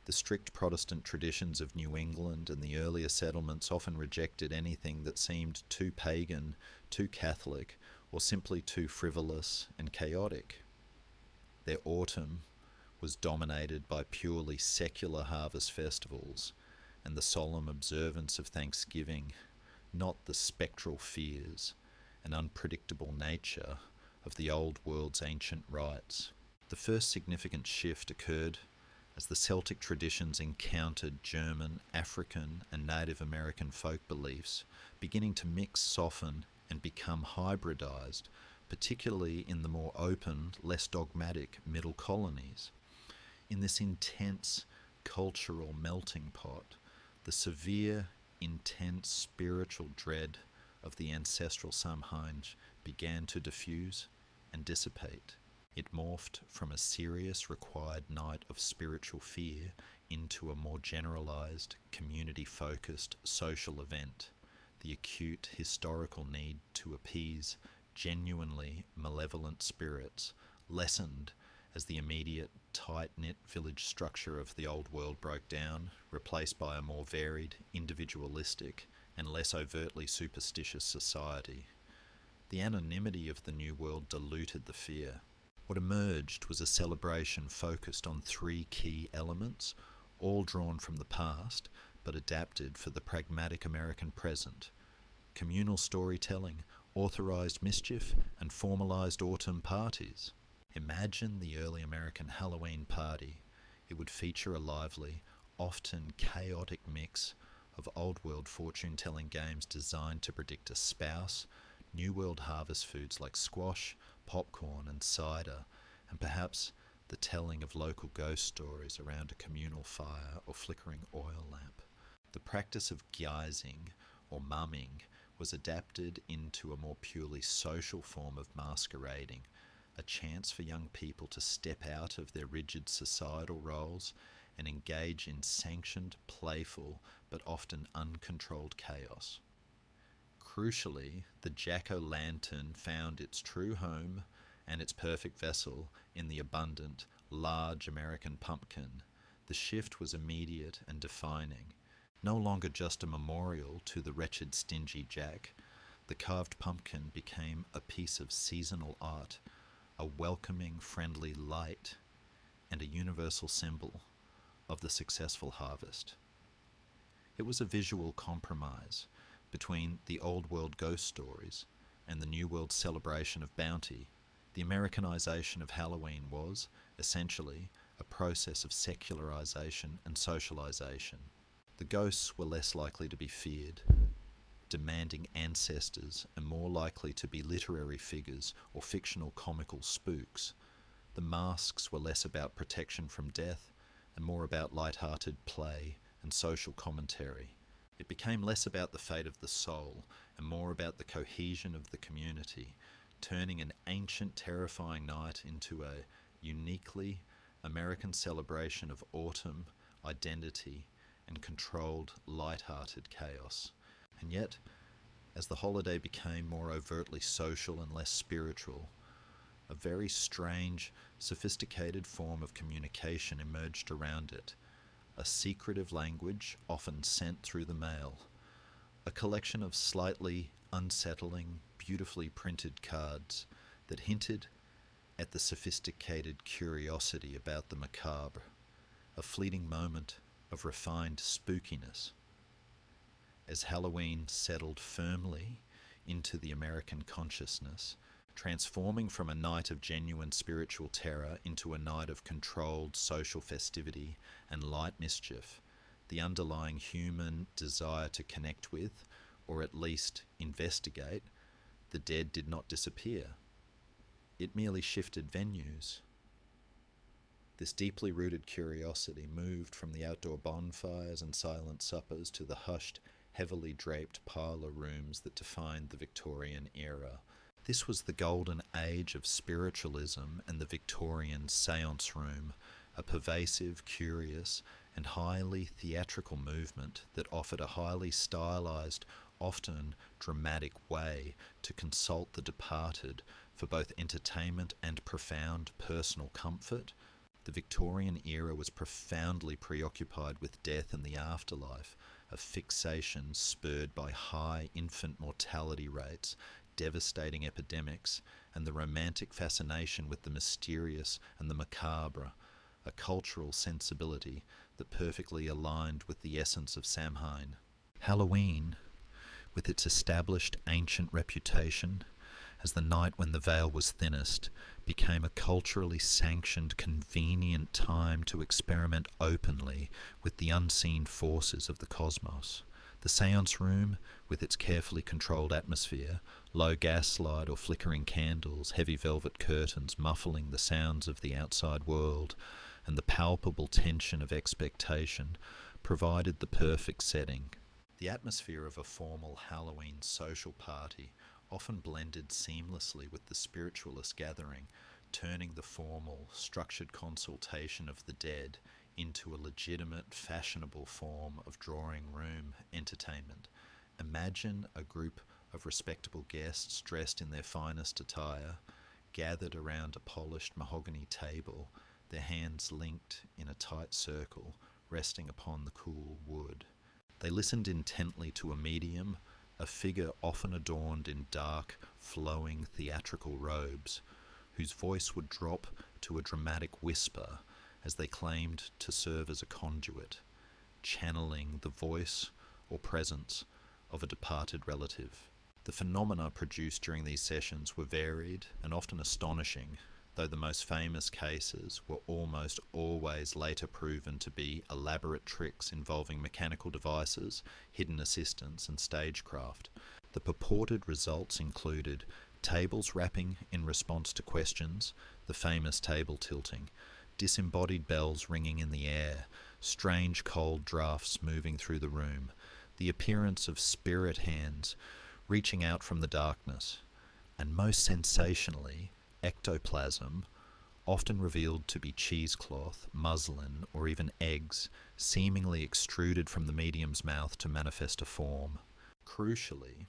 The strict Protestant traditions of New England and the earlier settlements often rejected anything that seemed too pagan, too Catholic, or simply too frivolous and chaotic. Their autumn was dominated by purely secular harvest festivals and the solemn observance of Thanksgiving, not the spectral fears and unpredictable nature of the old world's ancient rites. The first significant shift occurred as the Celtic traditions encountered German, African, and Native American folk beliefs, beginning to mix, soften, and become hybridized, particularly in the more open, less dogmatic middle colonies. In this intense cultural melting pot, the severe, intense spiritual dread of the ancestral Samhain began to diffuse and dissipate. It morphed from a serious required night of spiritual fear into a more generalized, community-focused social event. The acute historical need to appease genuinely malevolent spirits lessened as the immediate, tight-knit village structure of the old world broke down, replaced by a more varied, individualistic, and less overtly superstitious society. The anonymity of the new world diluted the fear. What emerged was a celebration focused on three key elements, all drawn from the past, but adapted for the pragmatic American present: communal storytelling, authorized mischief, and formalized autumn parties. Imagine the early American Halloween party. It would feature a lively, often chaotic mix of old world fortune-telling games designed to predict a spouse, New World harvest foods like squash, popcorn and cider, and perhaps the telling of local ghost stories around a communal fire or flickering oil lamp. The practice of guising, or mumming, was adapted into a more purely social form of masquerading, a chance for young people to step out of their rigid societal roles and engage in sanctioned, playful, but often uncontrolled chaos. Crucially, the jack-o'-lantern found its true home and its perfect vessel in the abundant, large American pumpkin. The shift was immediate and defining. No longer just a memorial to the wretched, stingy Jack, the carved pumpkin became a piece of seasonal art, a welcoming, friendly light, and a universal symbol of the successful harvest. It was a visual compromise between the old world ghost stories and the new world celebration of bounty. The Americanization of Halloween was, essentially, a process of secularization and socialization. The ghosts were less likely to be feared, demanding ancestors, and more likely to be literary figures or fictional comical spooks. The masks were less about protection from death and more about light-hearted play and social commentary. It became less about the fate of the soul and more about the cohesion of the community, turning an ancient, terrifying night into a uniquely American celebration of autumn, identity, and controlled, light-hearted chaos. And yet, as the holiday became more overtly social and less spiritual, a very strange, sophisticated form of communication emerged around it. A secretive language often sent through the mail, a collection of slightly unsettling, beautifully printed cards that hinted at the sophisticated curiosity about the macabre, a fleeting moment of refined spookiness. As Halloween settled firmly into the American consciousness, transforming from a night of genuine spiritual terror into a night of controlled social festivity and light mischief, the underlying human desire to connect with, or at least investigate, the dead did not disappear. It merely shifted venues. This deeply rooted curiosity moved from the outdoor bonfires and silent suppers to the hushed, heavily draped parlour rooms that defined the Victorian era. This was the golden age of spiritualism and the Victorian séance room, a pervasive, curious, and highly theatrical movement that offered a highly stylized, often dramatic way to consult the departed for both entertainment and profound personal comfort. The Victorian era was profoundly preoccupied with death and the afterlife, a fixation spurred by high infant mortality rates, devastating epidemics, and the romantic fascination with the mysterious and the macabre, a cultural sensibility that perfectly aligned with the essence of Samhain. Halloween, with its established ancient reputation as the night when the veil was thinnest, became a culturally sanctioned, convenient time to experiment openly with the unseen forces of the cosmos. The séance room, with its carefully controlled atmosphere, low gaslight or flickering candles, heavy velvet curtains muffling the sounds of the outside world, and the palpable tension of expectation, provided the perfect setting. The atmosphere of a formal Halloween social party often blended seamlessly with the spiritualist gathering, turning the formal, structured consultation of the dead into a legitimate, fashionable form of drawing room entertainment. Imagine a group of respectable guests dressed in their finest attire, gathered around a polished mahogany table, their hands linked in a tight circle, resting upon the cool wood. They listened intently to a medium, a figure often adorned in dark, flowing theatrical robes, whose voice would drop to a dramatic whisper as they claimed to serve as a conduit, channeling the voice or presence of a departed relative. The phenomena produced during these sessions were varied and often astonishing, though the most famous cases were almost always later proven to be elaborate tricks involving mechanical devices, hidden assistance, and stagecraft. The purported results included tables rapping in response to questions, the famous table tilting, disembodied bells ringing in the air, strange cold draughts moving through the room, the appearance of spirit hands reaching out from the darkness, and most sensationally, ectoplasm, often revealed to be cheesecloth, muslin, or even eggs, seemingly extruded from the medium's mouth to manifest a form. Crucially,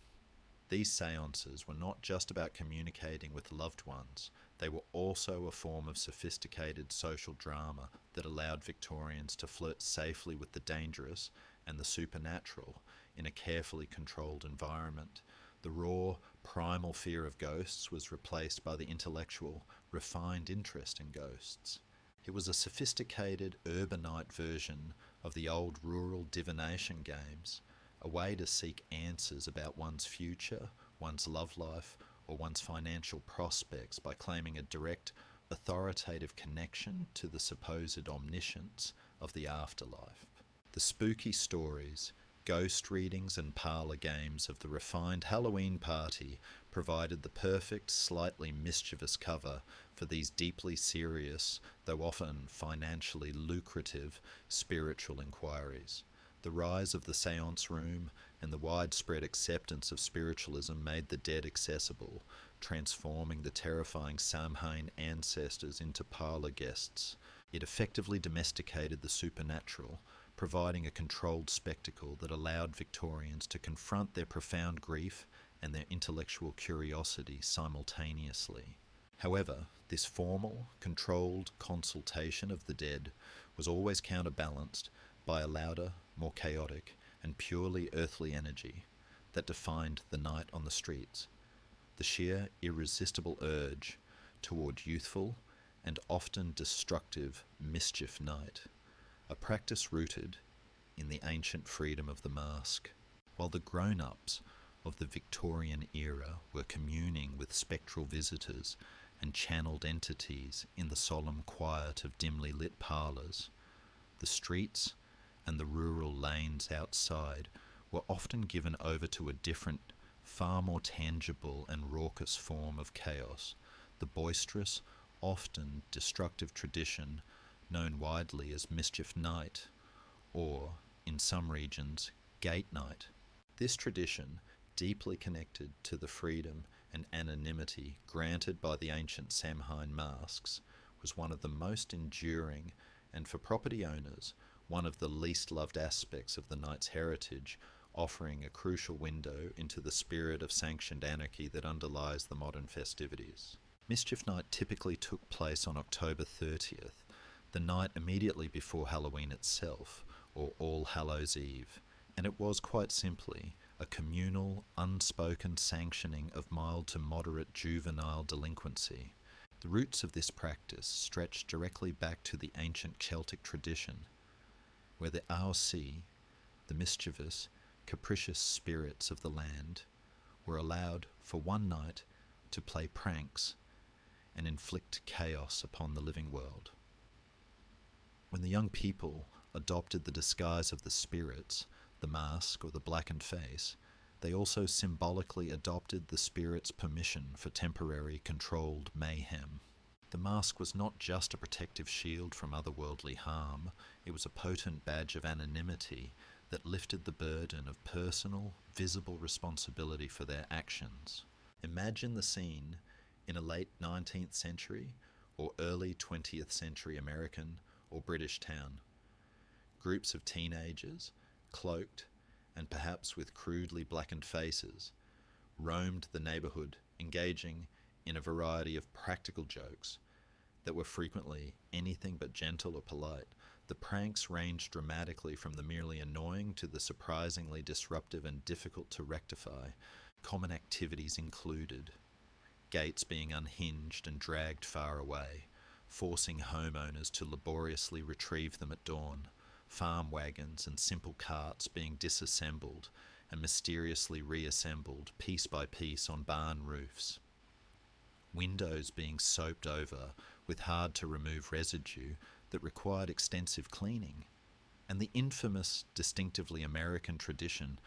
these seances were not just about communicating with loved ones, they were also a form of sophisticated social drama that allowed Victorians to flirt safely with the dangerous and the supernatural in a carefully controlled environment. The raw, primal fear of ghosts was replaced by the intellectual, refined interest in ghosts. It was a sophisticated, urbanite version of the old rural divination games, a way to seek answers about one's future, one's love life, or one's financial prospects by claiming a direct, authoritative connection to the supposed omniscience of the afterlife. The spooky stories, ghost readings and parlour games of the refined Halloween party provided the perfect, slightly mischievous cover for these deeply serious, though often financially lucrative, spiritual inquiries. The rise of the seance room and the widespread acceptance of spiritualism made the dead accessible, transforming the terrifying Samhain ancestors into parlour guests. It effectively domesticated the supernatural, providing a controlled spectacle that allowed Victorians to confront their profound grief and their intellectual curiosity simultaneously. However, this formal, controlled consultation of the dead was always counterbalanced by a louder, more chaotic, and purely earthly energy that defined the night on the streets, the sheer irresistible urge toward youthful and often destructive mischief night, a practice rooted in the ancient freedom of the mask. While the grown-ups of the Victorian era were communing with spectral visitors and channeled entities in the solemn quiet of dimly lit parlours, the streets and the rural lanes outside were often given over to a different, far more tangible and raucous form of chaos, the boisterous, often destructive tradition known widely as Mischief Night, or, in some regions, Gate Night. This tradition, deeply connected to the freedom and anonymity granted by the ancient Samhain masks, was one of the most enduring and, for property owners, one of the least loved aspects of the night's heritage, offering a crucial window into the spirit of sanctioned anarchy that underlies the modern festivities. Mischief Night typically took place on October 30th, the night immediately before Halloween itself, or All Hallows Eve, and it was quite simply a communal, unspoken sanctioning of mild to moderate juvenile delinquency. The roots of this practice stretched directly back to the ancient Celtic tradition, where the Aos Sí, the mischievous, capricious spirits of the land, were allowed for one night to play pranks and inflict chaos upon the living world. When the young people adopted the disguise of the spirits, the mask or the blackened face, they also symbolically adopted the spirit's permission for temporary controlled mayhem. The mask was not just a protective shield from otherworldly harm, it was a potent badge of anonymity that lifted the burden of personal, visible responsibility for their actions. Imagine the scene in a late 19th century or early 20th century American or British town. Groups of teenagers, cloaked and perhaps with crudely blackened faces, roamed the neighbourhood, engaging in a variety of practical jokes that were frequently anything but gentle or polite. The pranks ranged dramatically from the merely annoying to the surprisingly disruptive and difficult to rectify. Common activities included gates being unhinged and dragged far away, forcing homeowners to laboriously retrieve them at dawn, farm wagons and simple carts being disassembled and mysteriously reassembled piece by piece on barn roofs, windows being soaped over with hard-to-remove residue that required extensive cleaning, and the infamous, distinctively American tradition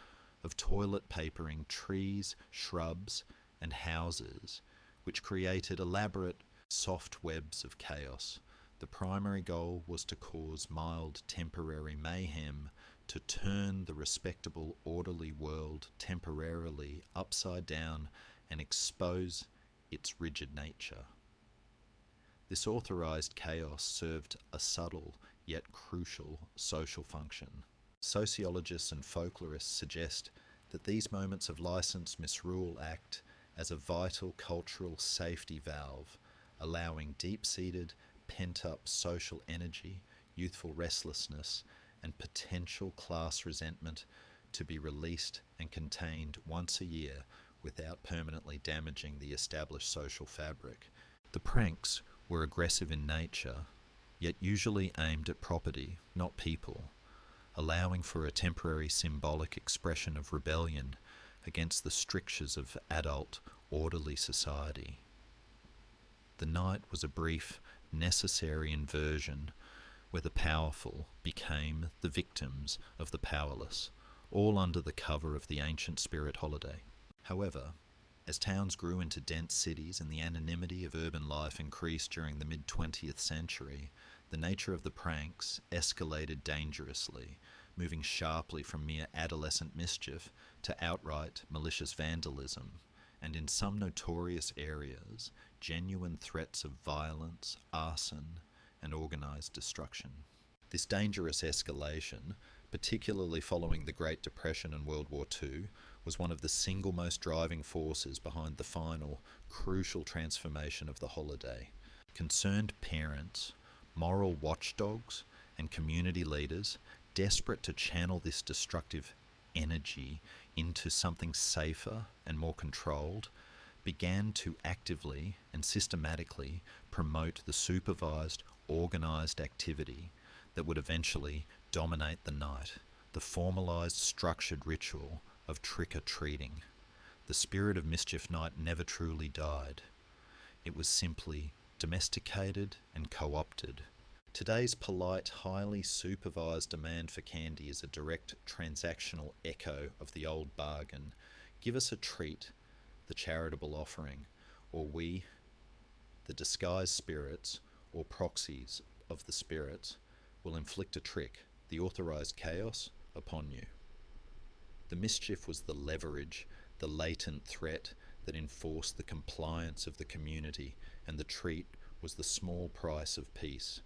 of toilet papering trees, shrubs, and houses, which created elaborate, soft webs of chaos. The primary goal was to cause mild, temporary mayhem, to turn the respectable, orderly world temporarily upside down and expose its rigid nature. This authorized chaos served a subtle yet crucial social function. Sociologists and folklorists suggest that these moments of license misrule act as a vital cultural safety valve, allowing deep-seated, pent-up social energy, youthful restlessness, and potential class resentment to be released and contained once a year without permanently damaging the established social fabric. The pranks were aggressive in nature, yet usually aimed at property, not people, allowing for a temporary symbolic expression of rebellion against the strictures of adult, orderly society. The night was a brief, necessary inversion where the powerful became the victims of the powerless, all under the cover of the ancient spirit holiday. However, as towns grew into dense cities and the anonymity of urban life increased during the mid-20th century, the nature of the pranks escalated dangerously, moving sharply from mere adolescent mischief to outright malicious vandalism, and in some notorious areas, genuine threats of violence, arson, and organised destruction. This dangerous escalation, particularly following the Great Depression and World War II, was one of the single most driving forces behind the final, crucial transformation of the holiday. Concerned parents, moral watchdogs, and community leaders, desperate to channel this destructive energy into something safer and more controlled, began to actively and systematically promote the supervised, organised activity that would eventually dominate the night, the formalised, structured ritual of trick-or-treating. The spirit of Mischief Night never truly died. It was simply domesticated and co-opted. Today's polite, highly supervised demand for candy is a direct transactional echo of the old bargain. Give us a treat, the charitable offering, or we, the disguised spirits or proxies of the spirits, will inflict a trick, the authorized chaos, upon you. The mischief was the leverage, the latent threat that enforced the compliance of the community, and the treat was the small price of peace.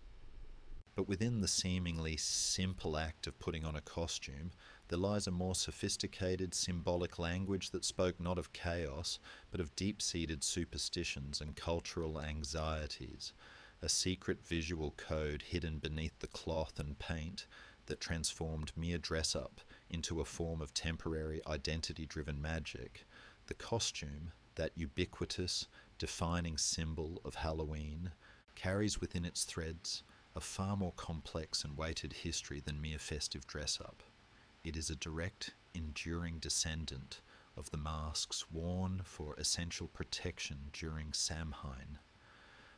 But within the seemingly simple act of putting on a costume, there lies a more sophisticated symbolic language that spoke not of chaos, but of deep-seated superstitions and cultural anxieties, a secret visual code hidden beneath the cloth and paint that transformed mere dress-up into a form of temporary identity-driven magic. The costume, that ubiquitous, defining symbol of Halloween, carries within its threads a far more complex and weighted history than mere festive dress-up. It is a direct, enduring descendant of the masks worn for essential protection during Samhain,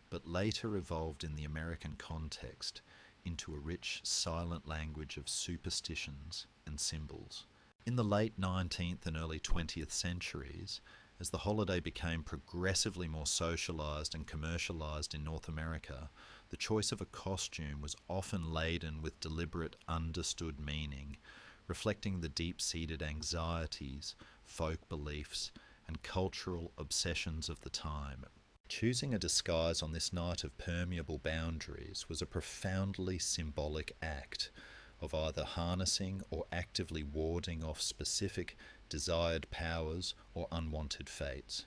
but later evolved in the American context into a rich, silent language of superstitions and symbols. In the late 19th and early 20th centuries, as the holiday became progressively more socialised and commercialised in North America, the choice of a costume was often laden with deliberate, understood meaning, reflecting the deep-seated anxieties, folk beliefs, and cultural obsessions of the time. Choosing a disguise on this night of permeable boundaries was a profoundly symbolic act of either harnessing or actively warding off specific desired powers or unwanted fates.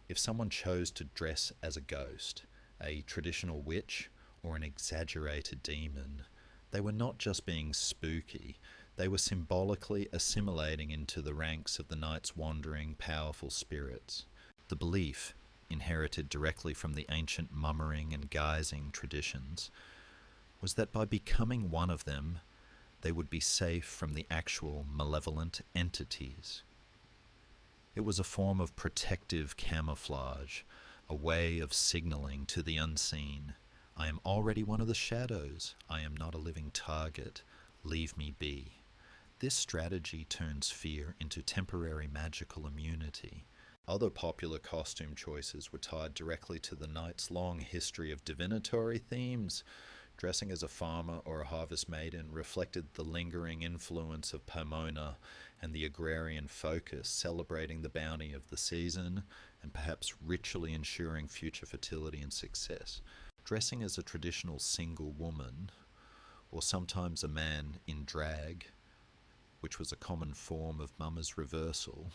If someone chose to dress as a ghost, a traditional witch, or an exaggerated demon, they were not just being spooky, they were symbolically assimilating into the ranks of the night's wandering, powerful spirits. The belief, inherited directly from the ancient mummering and guising traditions, was that by becoming one of them, they would be safe from the actual malevolent entities. It was a form of protective camouflage, a way of signaling to the unseen, I am already one of the shadows, I am not a living target, leave me be. This strategy turns fear into temporary magical immunity. Other popular costume choices were tied directly to the night's long history of divinatory themes. Dressing as a farmer or a harvest maiden reflected the lingering influence of Pomona and the agrarian focus, celebrating the bounty of the season and perhaps ritually ensuring future fertility and success. Dressing as a traditional single woman, or sometimes a man in drag, which was a common form of mama's reversal,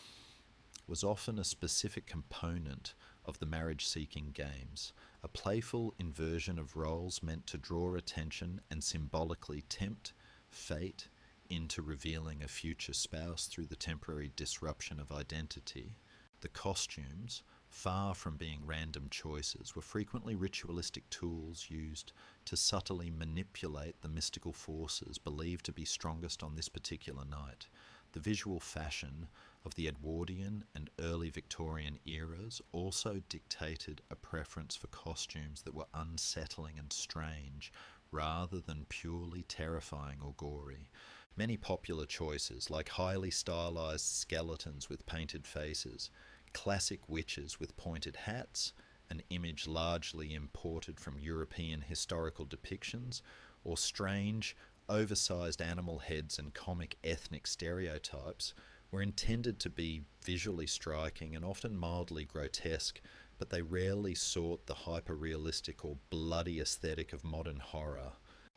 was often a specific component of the marriage-seeking games, a playful inversion of roles meant to draw attention and symbolically tempt fate into revealing a future spouse through the temporary disruption of identity. The costumes, far from being random choices, were frequently ritualistic tools used to subtly manipulate the mystical forces believed to be strongest on this particular night. The visual fashion of the Edwardian and early Victorian eras also dictated a preference for costumes that were unsettling and strange, rather than purely terrifying or gory. Many popular choices, like highly stylized skeletons with painted faces, classic witches with pointed hats, an image largely imported from European historical depictions, or strange, oversized animal heads and comic ethnic stereotypes, were intended to be visually striking and often mildly grotesque, but they rarely sought the hyper-realistic or bloody aesthetic of modern horror.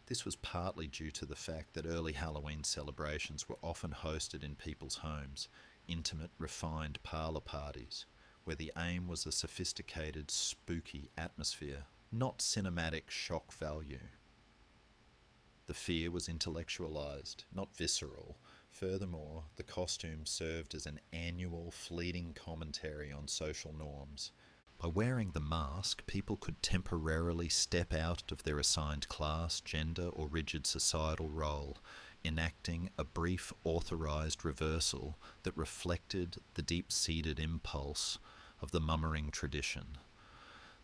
This was partly due to the fact that early Halloween celebrations were often hosted in people's homes, intimate, refined parlor parties, where the aim was a sophisticated, spooky atmosphere, not cinematic shock value. The fear was intellectualized, not visceral. Furthermore, the costume served as an annual, fleeting commentary on social norms. By wearing the mask, people could temporarily step out of their assigned class, gender, or rigid societal role, enacting a brief authorized reversal that reflected the deep-seated impulse of the mummering tradition.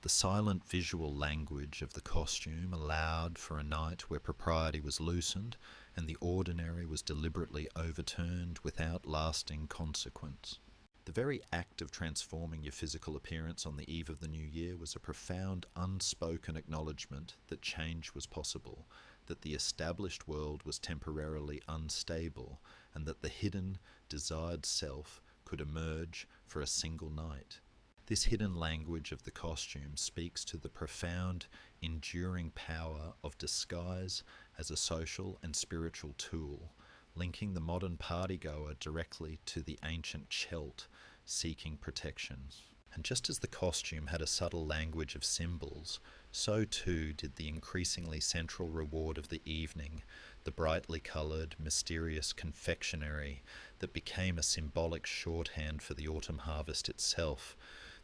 The silent visual language of the costume allowed for a night where propriety was loosened and the ordinary was deliberately overturned without lasting consequence. The very act of transforming your physical appearance on the eve of the new year was a profound unspoken acknowledgement that change was possible, that the established world was temporarily unstable, and that the hidden, desired self could emerge for a single night. This hidden language of the costume speaks to the profound, enduring power of disguise as a social and spiritual tool, linking the modern partygoer directly to the ancient Celt seeking protection. And just as the costume had a subtle language of symbols, so too did the increasingly central reward of the evening, the brightly coloured, mysterious confectionery that became a symbolic shorthand for the autumn harvest itself,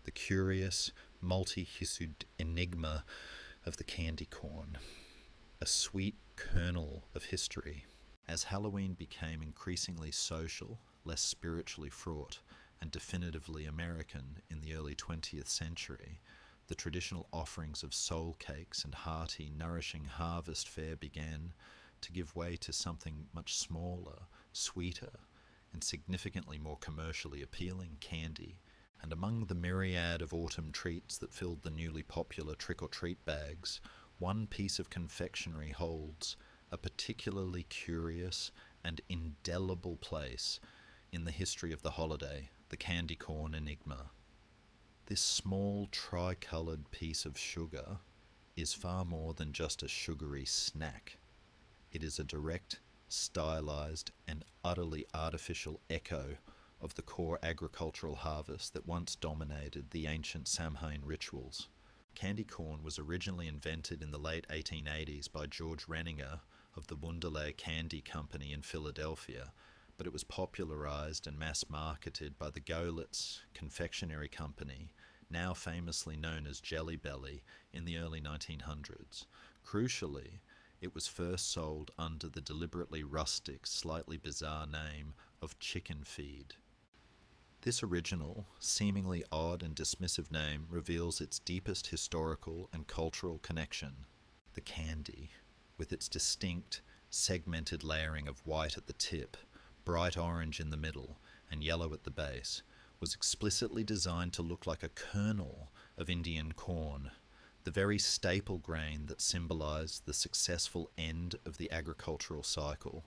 the curious, multi-hued enigma of the candy corn, a sweet kernel of history. As Halloween became increasingly social, less spiritually fraught, and definitively American in the early 20th century, the traditional offerings of soul cakes and hearty, nourishing harvest fare began to give way to something much smaller, sweeter, and significantly more commercially appealing candy. And among the myriad of autumn treats that filled the newly popular trick-or-treat bags, one piece of confectionery holds a particularly curious and indelible place in the history of the holiday, the candy corn enigma. This small tri-coloured piece of sugar is far more than just a sugary snack. It is a direct, stylized, and utterly artificial echo of the core agricultural harvest that once dominated the ancient Samhain rituals. Candy corn was originally invented in the late 1880s by George Renninger of the Wunderle Candy Company in Philadelphia, but it was popularized and mass-marketed by the Goelitz Confectionery Company, now famously known as Jelly Belly, in the early 1900s. Crucially, it was first sold under the deliberately rustic, slightly bizarre name of Chicken Feed. This original, seemingly odd and dismissive name reveals its deepest historical and cultural connection. The candy, with its distinct, segmented layering of white at the tip, bright orange in the middle, and yellow at the base, was explicitly designed to look like a kernel of Indian corn, the very staple grain that symbolized the successful end of the agricultural cycle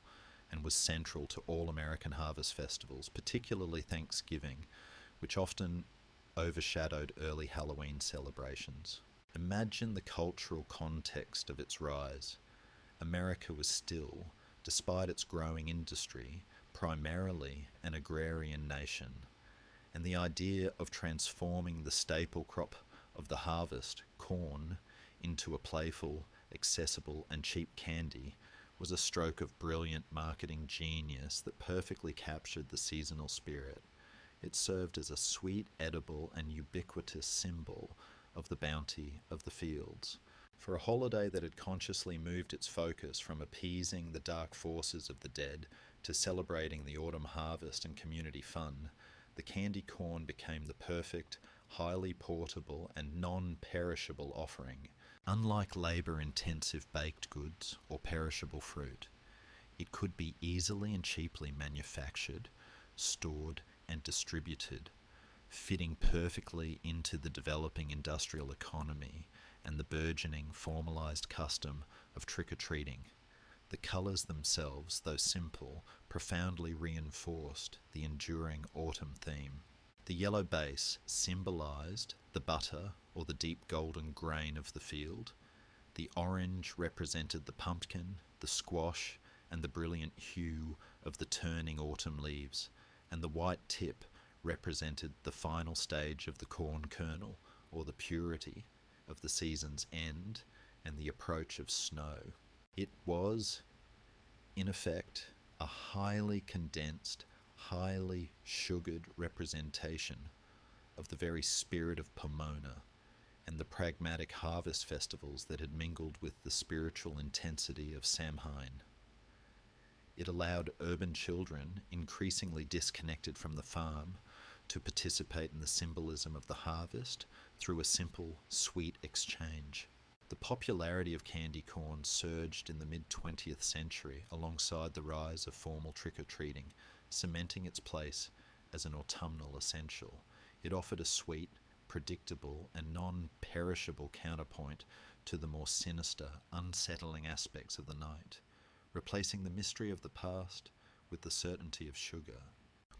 and was central to all American harvest festivals, particularly Thanksgiving, which often overshadowed early Halloween celebrations. Imagine the cultural context of its rise. America was still, despite its growing industry, primarily an agrarian nation, and the idea of transforming the staple crop of the harvest, corn, into a playful, accessible, and cheap candy was a stroke of brilliant marketing genius that perfectly captured the seasonal spirit. It served as a sweet, edible, and ubiquitous symbol of the bounty of the fields. For a holiday that had consciously moved its focus from appeasing the dark forces of the dead to celebrating the autumn harvest and community fun, the candy corn became the perfect, highly portable, and non-perishable offering. Unlike labour-intensive baked goods or perishable fruit, it could be easily and cheaply manufactured, stored, and distributed, fitting perfectly into the developing industrial economy and the burgeoning formalised custom of trick-or-treating. The colours themselves, though simple, profoundly reinforced the enduring autumn theme. The yellow base symbolised the butter or the deep golden grain of the field. The orange represented the pumpkin, the squash, and the brilliant hue of the turning autumn leaves, and the white tip represented the final stage of the corn kernel, or the purity of the season's end and the approach of snow. It was, in effect, a highly condensed, highly sugared representation of the very spirit of Pomona and the pragmatic harvest festivals that had mingled with the spiritual intensity of Samhain. It allowed urban children, increasingly disconnected from the farm, to participate in the symbolism of the harvest through a simple, sweet exchange. The popularity of candy corn surged in the mid-20th century alongside the rise of formal trick-or-treating, cementing its place as an autumnal essential. It offered a sweet, predictable, and non-perishable counterpoint to the more sinister, unsettling aspects of the night, replacing the mystery of the past with the certainty of sugar.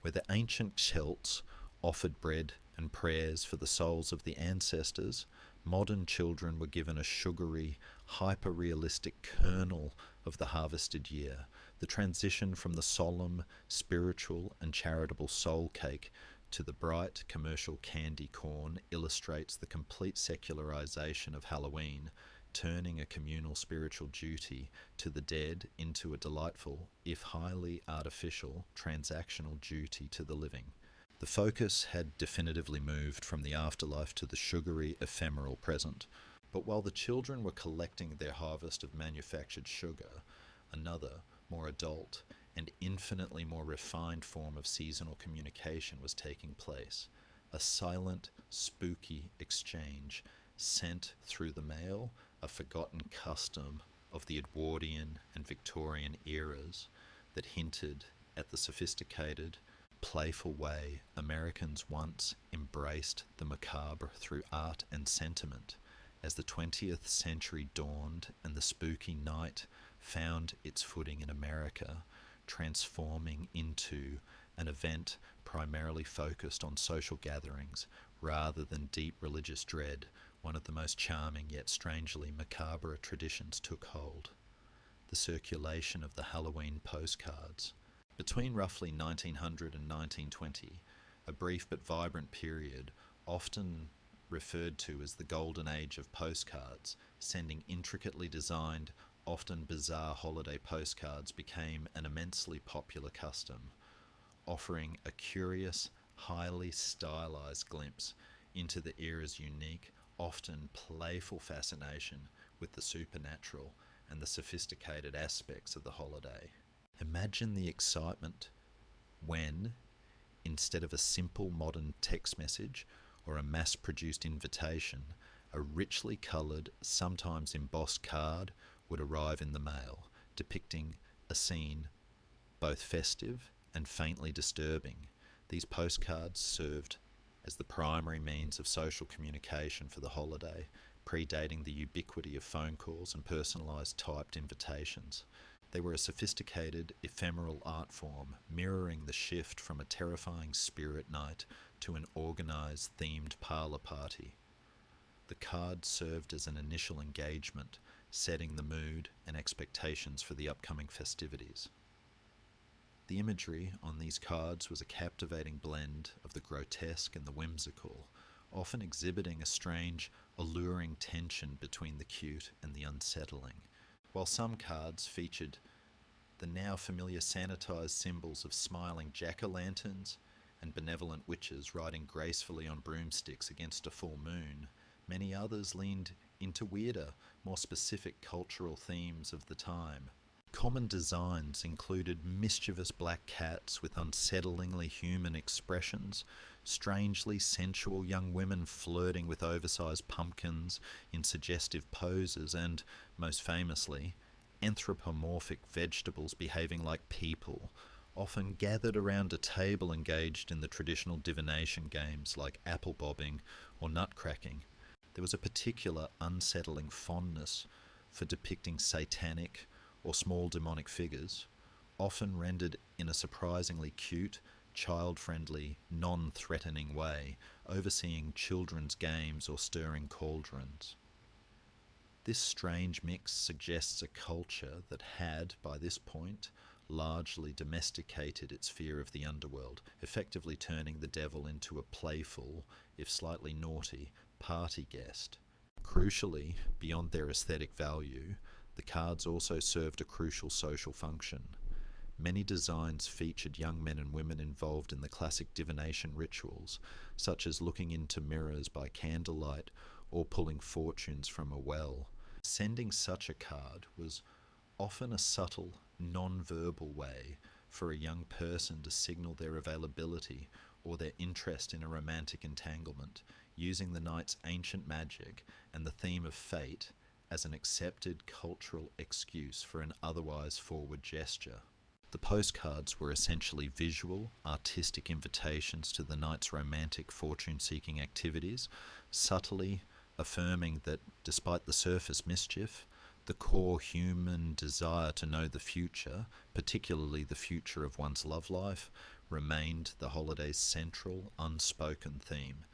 Where the ancient Celts offered bread and prayers for the souls of the ancestors, modern children were given a sugary, hyper-realistic kernel of the harvested year. The transition from the solemn, spiritual, and charitable soul cake to the bright, commercial candy corn illustrates the complete secularization of Halloween, turning a communal spiritual duty to the dead into a delightful, if highly artificial, transactional duty to the living. The focus had definitively moved from the afterlife to the sugary, ephemeral present. But while the children were collecting their harvest of manufactured sugar, another, more adult, and infinitely more refined form of seasonal communication was taking place. A silent, spooky exchange sent through the mail, a forgotten custom of the Edwardian and Victorian eras that hinted at the sophisticated, playful way Americans once embraced the macabre through art and sentiment. As the 20th century dawned and the spooky night found its footing in America, transforming into an event primarily focused on social gatherings rather than deep religious dread. One of the most charming yet strangely macabre traditions took hold: the circulation of the Halloween postcards. Between roughly 1900 and 1920, a brief but vibrant period, often referred to as the golden age of postcards, sending intricately designed, often bizarre holiday postcards became an immensely popular custom, offering a curious, highly stylized glimpse into the era's unique, often playful fascination with the supernatural and the sophisticated aspects of the holiday. Imagine the excitement when, instead of a simple modern text message or a mass-produced invitation, a richly coloured, sometimes embossed card would arrive in the mail, depicting a scene both festive and faintly disturbing. These postcards served as the primary means of social communication for the holiday, predating the ubiquity of phone calls and personalised typed invitations. They were a sophisticated, ephemeral art form, mirroring the shift from a terrifying spirit night to an organised, themed parlour party. The card served as an initial engagement, setting the mood and expectations for the upcoming festivities. The imagery on these cards was a captivating blend of the grotesque and the whimsical, often exhibiting a strange, alluring tension between the cute and the unsettling. While some cards featured the now familiar sanitized symbols of smiling jack-o'-lanterns and benevolent witches riding gracefully on broomsticks against a full moon, many others leaned into weirder, more specific cultural themes of the time. Common designs included mischievous black cats with unsettlingly human expressions, strangely sensual young women flirting with oversized pumpkins in suggestive poses, and, most famously, anthropomorphic vegetables behaving like people, often gathered around a table engaged in the traditional divination games like apple bobbing or nut cracking. There was a particular unsettling fondness for depicting satanic or small demonic figures, often rendered in a surprisingly cute, child-friendly, non-threatening way, overseeing children's games or stirring cauldrons. This strange mix suggests a culture that had, by this point, largely domesticated its fear of the underworld, effectively turning the devil into a playful, if slightly naughty, party guest. Crucially, beyond their aesthetic value, the cards also served a crucial social function. Many designs featured young men and women involved in the classic divination rituals, such as looking into mirrors by candlelight or pulling fortunes from a well. Sending such a card was often a subtle, non-verbal way for a young person to signal their availability or their interest in a romantic entanglement, using the night's ancient magic and the theme of fate as an accepted cultural excuse for an otherwise forward gesture. The postcards were essentially visual, artistic invitations to the night's romantic fortune-seeking activities, subtly affirming that despite the surface mischief, the core human desire to know the future, particularly the future of one's love life, remained the holiday's central, unspoken theme.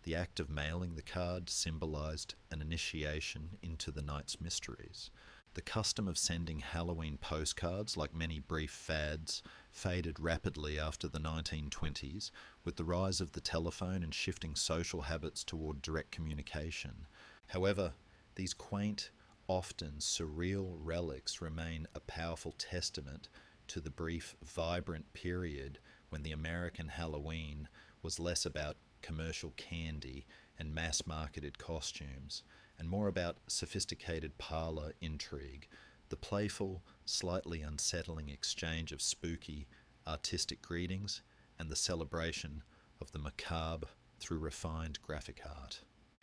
The act of mailing the card symbolized an initiation into the night's mysteries. The custom of sending Halloween postcards, like many brief fads, faded rapidly after the 1920s, with the rise of the telephone and shifting social habits toward direct communication. However, these quaint, often surreal relics remain a powerful testament to the brief, vibrant period when the American Halloween was less about commercial candy and mass-marketed costumes, and more about sophisticated parlour intrigue, the playful, slightly unsettling exchange of spooky, artistic greetings, and the celebration of the macabre through refined graphic art.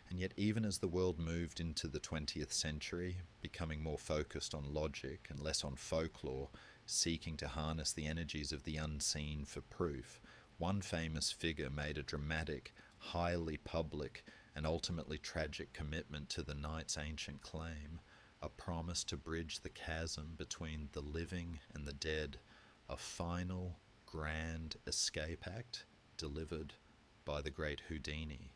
And yet, even as the world moved into the 20th century, becoming more focused on logic and less on folklore, seeking to harness the energies of the unseen for proof, one famous figure made a dramatic, highly public, and ultimately tragic commitment to the night's ancient claim, a promise to bridge the chasm between the living and the dead, a final, grand escape act delivered by the great Houdini.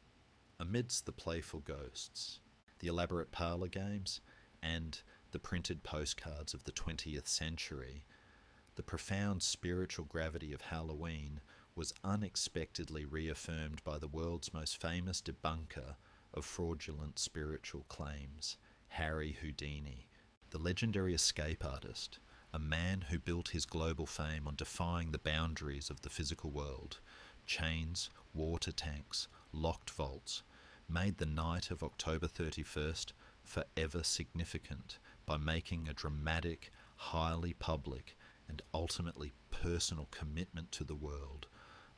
Amidst the playful ghosts, the elaborate parlour games, and the printed postcards of the 20th century, the profound spiritual gravity of Halloween was unexpectedly reaffirmed by the world's most famous debunker of fraudulent spiritual claims, Harry Houdini, the legendary escape artist, a man who built his global fame on defying the boundaries of the physical world. Chains, water tanks, locked vaults, made the night of October 31st forever significant by making a dramatic, highly public, and ultimately personal commitment to the world,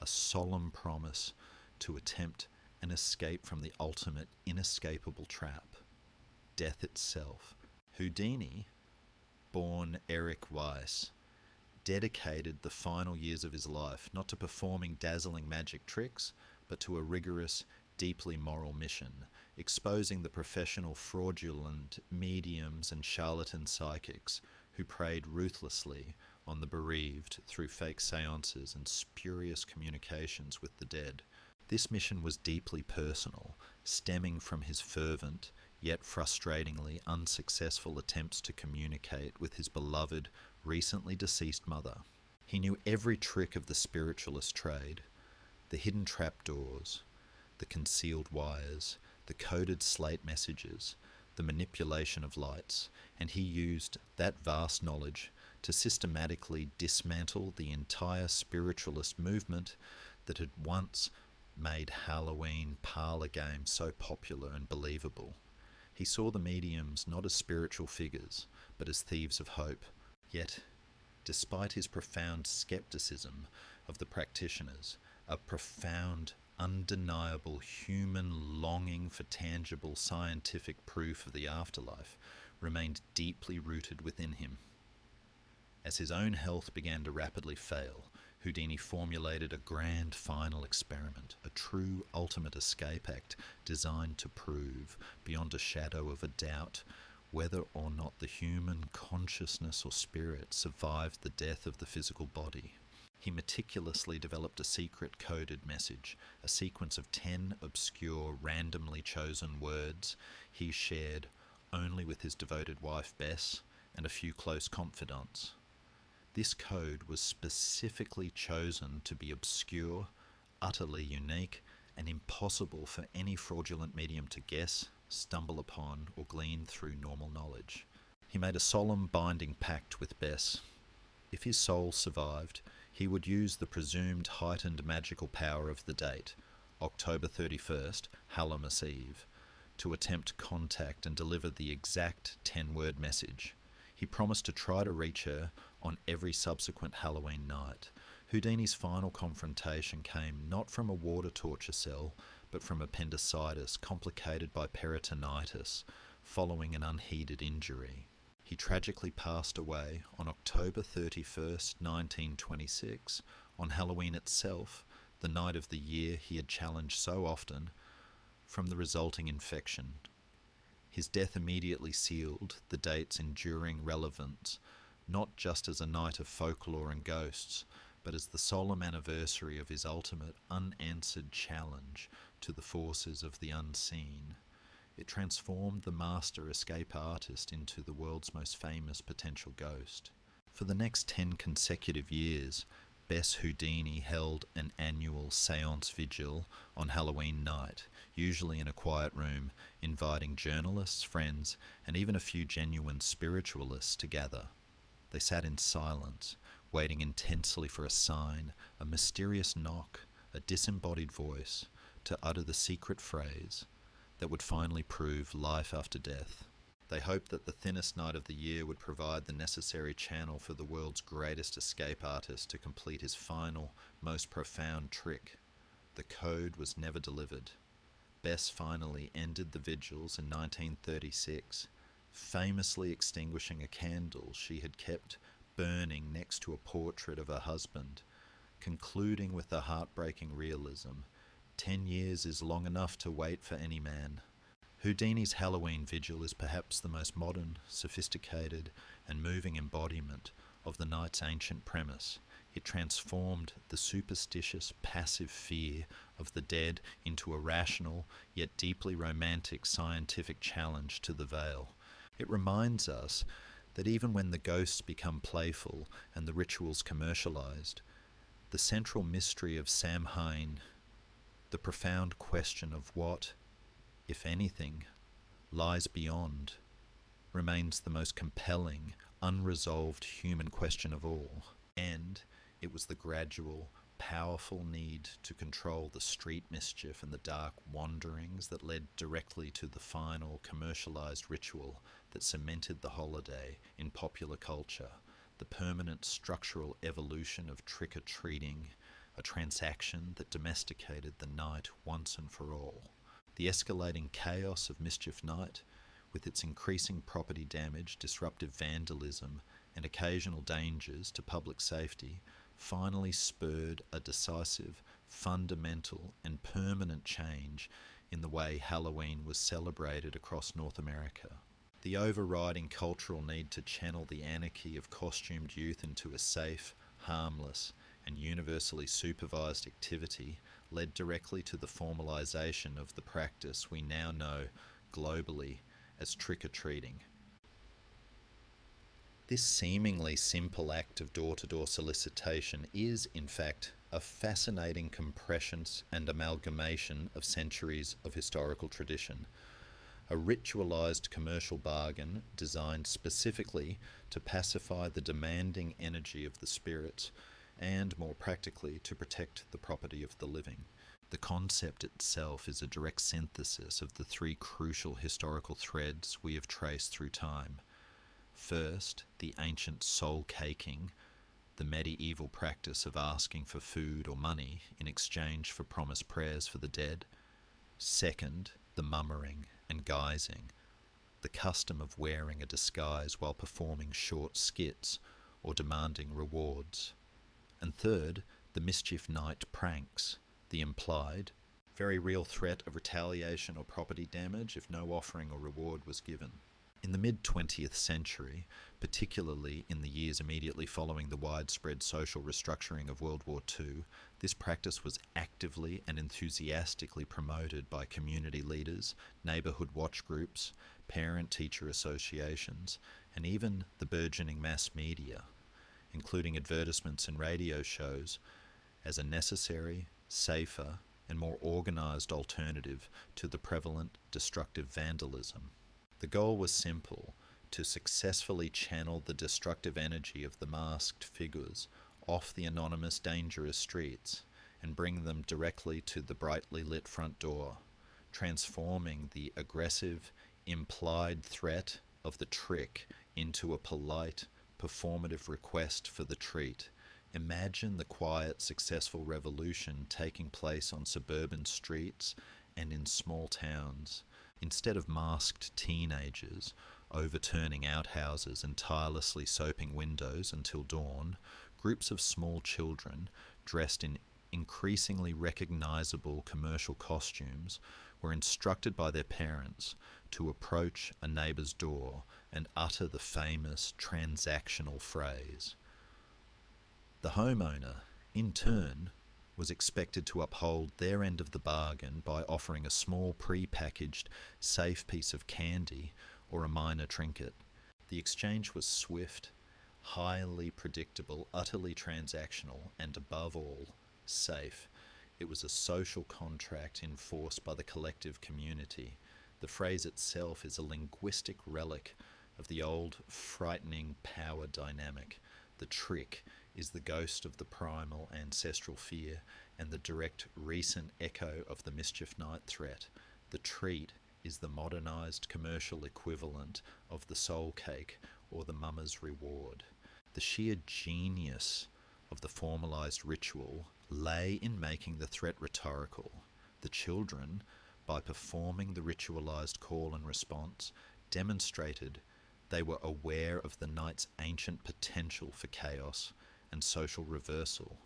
a solemn promise to attempt an escape from the ultimate inescapable trap, death itself. Houdini, born Eric Weiss, dedicated the final years of his life not to performing dazzling magic tricks, but to a rigorous, deeply moral mission, exposing the professional fraudulent mediums and charlatan psychics who preyed ruthlessly on the bereaved through fake seances and spurious communications with the dead. This mission was deeply personal, stemming from his fervent, yet frustratingly unsuccessful attempts to communicate with his beloved, recently deceased mother. He knew every trick of the spiritualist trade, the hidden trapdoors, the concealed wires, the coded slate messages, the manipulation of lights, and he used that vast knowledge to systematically dismantle the entire spiritualist movement that had once made Halloween parlour games so popular and believable. He saw the mediums not as spiritual figures, but as thieves of hope. Yet, despite his profound skepticism of the practitioners, a profound, undeniable human longing for tangible scientific proof of the afterlife remained deeply rooted within him. As his own health began to rapidly fail, Houdini formulated a grand final experiment, a true ultimate escape act designed to prove, beyond a shadow of a doubt, whether or not the human consciousness or spirit survived the death of the physical body. He meticulously developed a secret coded message, a sequence of 10 obscure, randomly chosen words he shared only with his devoted wife Bess and a few close confidants. This code was specifically chosen to be obscure, utterly unique, and impossible for any fraudulent medium to guess, stumble upon, or glean through normal knowledge. He made a solemn binding pact with Bess. If his soul survived, he would use the presumed heightened magical power of the date, October 31st, Halloween Eve, to attempt contact and deliver the exact 10-word message. He promised to try to reach her on every subsequent Halloween night. Houdini's final confrontation came not from a water torture cell, but from appendicitis complicated by peritonitis following an unheeded injury. He tragically passed away on October 31st, 1926, on Halloween itself, the night of the year he had challenged so often, from the resulting infection. His death immediately sealed the date's enduring relevance, not just as a night of folklore and ghosts, but as the solemn anniversary of his ultimate unanswered challenge to the forces of the unseen. It transformed the master escape artist into the world's most famous potential ghost. For the next 10 consecutive years, Bess Houdini held an annual seance vigil on Halloween night, usually in a quiet room, inviting journalists, friends, and even a few genuine spiritualists to gather. They sat in silence, waiting intensely for a sign, a mysterious knock, a disembodied voice, to utter the secret phrase that would finally prove life after death. They hoped that the thinnest night of the year would provide the necessary channel for the world's greatest escape artist to complete his final, most profound trick. The code was never delivered. Bess finally ended the vigils in 1936, famously extinguishing a candle she had kept burning next to a portrait of her husband, concluding with the heartbreaking realism, 10 years is long enough to wait for any man. Houdini's Halloween vigil is perhaps the most modern, sophisticated, and moving embodiment of the night's ancient premise. It transformed the superstitious, passive fear of the dead into a rational, yet deeply romantic scientific challenge to the veil. It reminds us that even when the ghosts become playful and the rituals commercialized, the central mystery of Samhain, the profound question of what, if anything, lies beyond, remains the most compelling, unresolved human question of all. And it was the gradual, powerful need to control the street mischief and the dark wanderings that led directly to the final commercialized ritual that cemented the holiday in popular culture, the permanent structural evolution of trick-or-treating, a transaction that domesticated the night once and for all. The escalating chaos of Mischief Night, with its increasing property damage, disruptive vandalism, and occasional dangers to public safety, finally spurred a decisive, fundamental, and permanent change in the way Halloween was celebrated across North America. The overriding cultural need to channel the anarchy of costumed youth into a safe, harmless, and universally supervised activity led directly to the formalization of the practice we now know globally as trick-or-treating. This seemingly simple act of door-to-door solicitation is, in fact, a fascinating compression and amalgamation of centuries of historical tradition. A ritualized commercial bargain designed specifically to pacify the demanding energy of the spirits and, more practically, to protect the property of the living. The concept itself is a direct synthesis of the three crucial historical threads we have traced through time. First, the ancient soul-caking, the medieval practice of asking for food or money in exchange for promised prayers for the dead. Second, the mummering and guising, the custom of wearing a disguise while performing short skits or demanding rewards. And third, the Mischief Night pranks, the implied, very real threat of retaliation or property damage if no offering or reward was given. In the mid-20th century, particularly in the years immediately following the widespread social restructuring of World War II, this practice was actively and enthusiastically promoted by community leaders, neighbourhood watch groups, parent-teacher associations, and even the burgeoning mass media, including advertisements and radio shows, as a necessary, safer, and more organised alternative to the prevalent destructive vandalism. The goal was simple: to successfully channel the destructive energy of the masked figures off the anonymous, dangerous streets and bring them directly to the brightly lit front door, transforming the aggressive, implied threat of the trick into a polite, performative request for the treat. Imagine the quiet, successful revolution taking place on suburban streets and in small towns. Instead of masked teenagers overturning outhouses and tirelessly soaping windows until dawn, groups of small children dressed in increasingly recognizable commercial costumes were instructed by their parents to approach a neighbor's door and utter the famous transactional phrase. The homeowner, in turn, was expected to uphold their end of the bargain by offering a small pre-packaged, safe piece of candy or a minor trinket. The exchange was swift, highly predictable, utterly transactional, and above all, safe. It was a social contract enforced by the collective community. The phrase itself is a linguistic relic of the old, frightening power dynamic. The trick is the ghost of the primal ancestral fear and the direct recent echo of the Mischief Night threat. The treat is the modernized commercial equivalent of the soul cake or the mama's reward. The sheer genius of the formalized ritual lay in making the threat rhetorical. The children, by performing the ritualized call and response, demonstrated they were aware of the night's ancient potential for chaos and social reversal,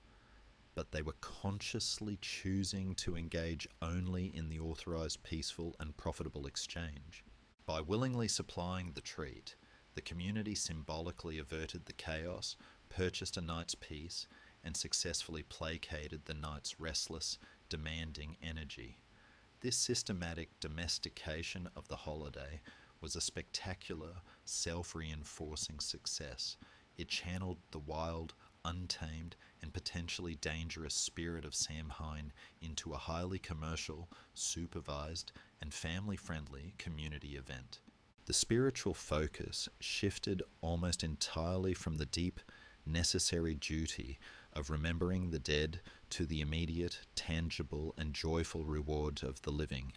but they were consciously choosing to engage only in the authorized peaceful and profitable exchange. By willingly supplying the treat, the community symbolically averted the chaos, purchased a night's peace, and successfully placated the night's restless, demanding energy. This systematic domestication of the holiday was a spectacular, self-reinforcing success. It channeled the wild, untamed, and potentially dangerous spirit of Samhain into a highly commercial, supervised, and family-friendly community event. The spiritual focus shifted almost entirely from the deep, necessary duty of remembering the dead to the immediate, tangible, and joyful reward of the living.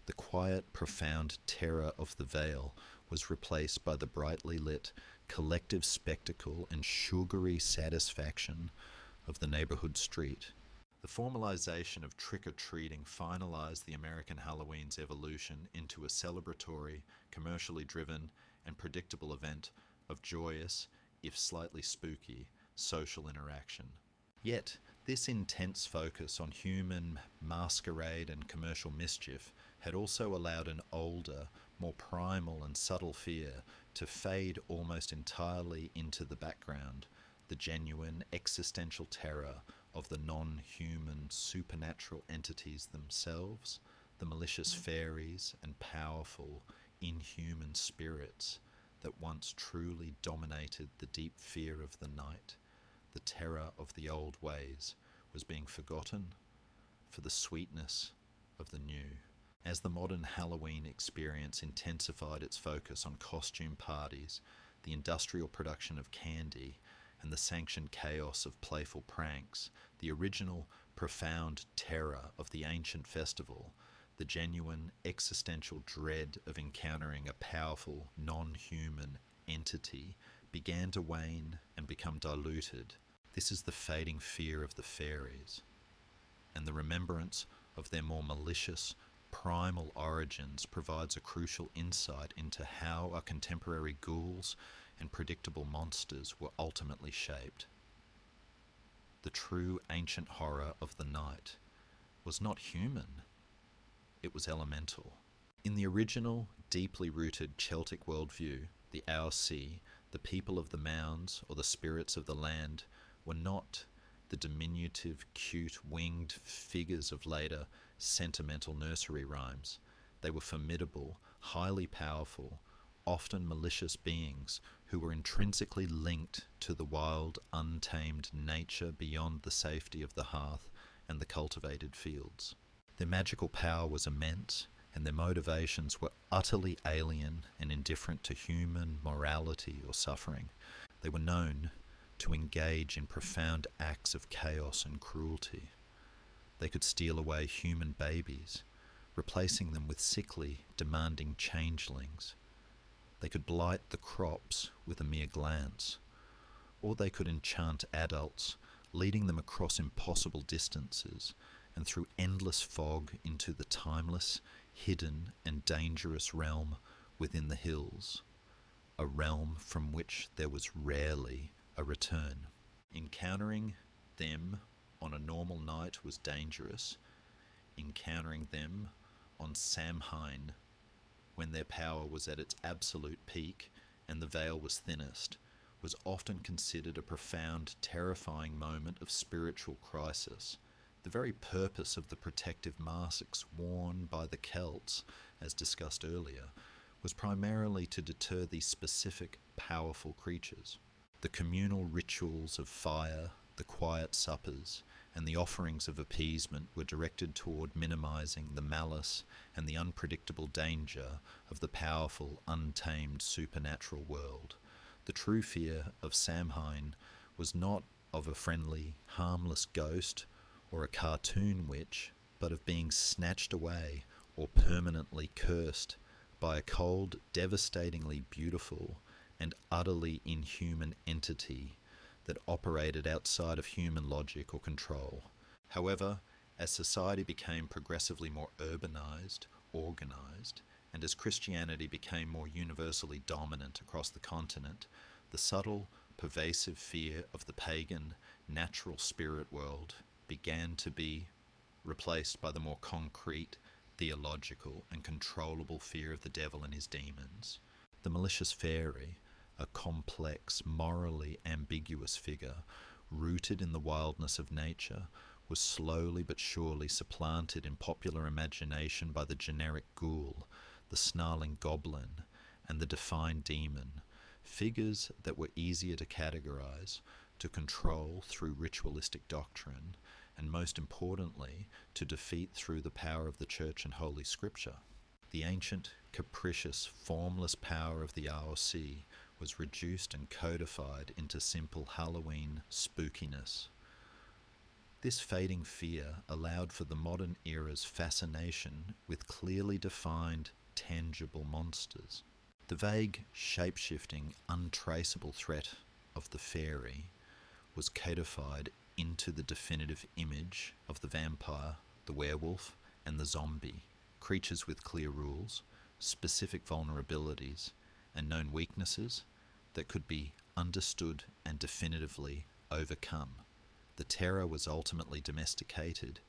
The quiet, profound terror of the veil was replaced by the brightly lit, collective spectacle and sugary satisfaction of the neighborhood street. The formalization of trick-or-treating finalized the American Halloween's evolution into a celebratory, commercially driven, and predictable event of joyous, if slightly spooky, social interaction. Yet, this intense focus on human masquerade and commercial mischief had also allowed an older, more primal and subtle fear to fade almost entirely into the background, the genuine existential terror of the non-human supernatural entities themselves, the malicious fairies and powerful, inhuman spirits that once truly dominated the deep fear of the night. The terror of the old ways was being forgotten for the sweetness of the new. As the modern Halloween experience intensified its focus on costume parties, the industrial production of candy, and the sanctioned chaos of playful pranks, the original profound terror of the ancient festival, the genuine existential dread of encountering a powerful, non-human entity, began to wane and become diluted. This is the fading fear of the fairies, and the remembrance of their more malicious, primal origins provides a crucial insight into how our contemporary ghouls and predictable monsters were ultimately shaped. The true ancient horror of the night was not human, it was elemental. In the original, deeply rooted Celtic worldview, the Aos Sí, the people of the mounds, or the spirits of the land, were not the diminutive, cute, winged figures of later, sentimental nursery rhymes. They were formidable, highly powerful, often malicious beings who were intrinsically linked to the wild, untamed nature beyond the safety of the hearth and the cultivated fields. Their magical power was immense, and their motivations were utterly alien and indifferent to human morality or suffering. They were known to engage in profound acts of chaos and cruelty. They could steal away human babies, replacing them with sickly, demanding changelings. They could blight the crops with a mere glance, or they could enchant adults, leading them across impossible distances and through endless fog into the timeless, hidden and dangerous realm within the hills, a realm from which there was rarely a return. Encountering them on a normal night was dangerous. Encountering them on Samhain, when their power was at its absolute peak and the veil was thinnest, was often considered a profound, terrifying moment of spiritual crisis. The very purpose of the protective masks worn by the Celts, as discussed earlier, was primarily to deter these specific, powerful creatures. The communal rituals of fire, the quiet suppers, and the offerings of appeasement were directed toward minimizing the malice and the unpredictable danger of the powerful, untamed supernatural world. The true fear of Samhain was not of a friendly, harmless ghost or a cartoon witch, but of being snatched away or permanently cursed by a cold, devastatingly beautiful, and utterly inhuman entity that operated outside of human logic or control. However, as society became progressively more urbanized, organized, and as Christianity became more universally dominant across the continent, the subtle, pervasive fear of the pagan, natural spirit world began to be replaced by the more concrete, theological, and controllable fear of the devil and his demons. The malicious fairy, a complex, morally ambiguous figure, rooted in the wildness of nature, was slowly but surely supplanted in popular imagination by the generic ghoul, the snarling goblin, and the defined demon, figures that were easier to categorize, to control through ritualistic doctrine, and most importantly, to defeat through the power of the Church and Holy Scripture. The ancient, capricious, formless power of the Aos Sí was reduced and codified into simple Halloween spookiness. This fading fear allowed for the modern era's fascination with clearly defined, tangible monsters. The vague, shape-shifting, untraceable threat of the fairy was codified into the definitive image of the vampire, the werewolf, and the zombie, creatures with clear rules, specific vulnerabilities, and known weaknesses that could be understood and definitively overcome. The terror was ultimately domesticated.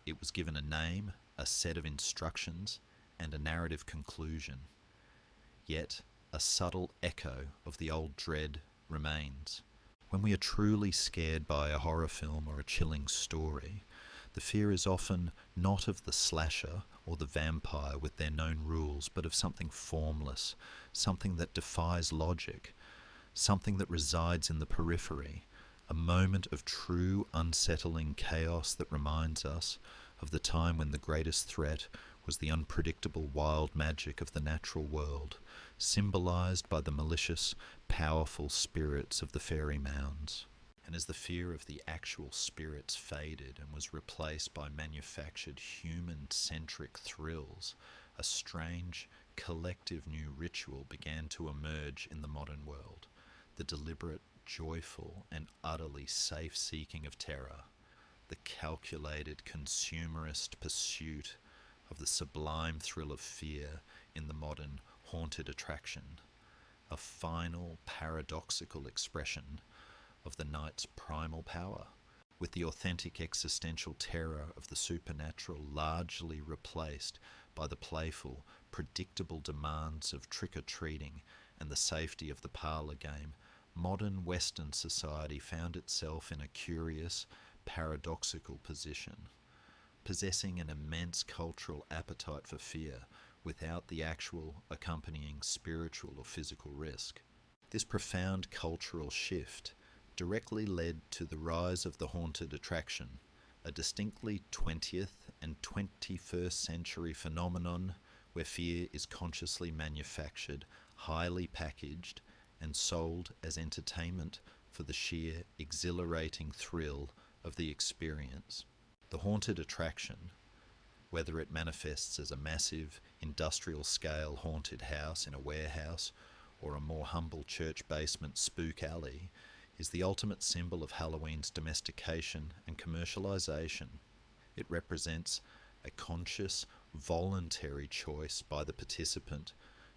It was given a name, a set of instructions, and a narrative conclusion. Yet, a subtle echo of the old dread remains. When we are truly scared by a horror film or a chilling story, the fear is often not of the slasher or the vampire with their known rules, but of something formless, something that defies logic, something that resides in the periphery, a moment of true unsettling chaos that reminds us of the time when the greatest threat was the unpredictable wild magic of the natural world, symbolized by the malicious, powerful spirits of the fairy mounds. And as the fear of the actual spirits faded and was replaced by manufactured human-centric thrills, a strange, collective new ritual began to emerge in the modern world, the deliberate, joyful, and utterly safe seeking of terror, the calculated consumerist pursuit of the sublime thrill of fear in the modern haunted attraction, a final paradoxical expression of the night's primal power, with the authentic existential terror of the supernatural largely replaced by the playful, predictable demands of trick-or-treating and the safety of the parlour game. Modern Western society found itself in a curious, paradoxical position, possessing an immense cultural appetite for fear without the actual accompanying spiritual or physical risk. This profound cultural shift directly led to the rise of the haunted attraction, a distinctly 20th and 21st century phenomenon where fear is consciously manufactured, highly packaged, and sold as entertainment for the sheer, exhilarating thrill of the experience. The haunted attraction, whether it manifests as a massive, industrial-scale haunted house in a warehouse or a more humble church basement spook alley, is the ultimate symbol of Halloween's domestication and commercialization. It represents a conscious, voluntary choice by the participant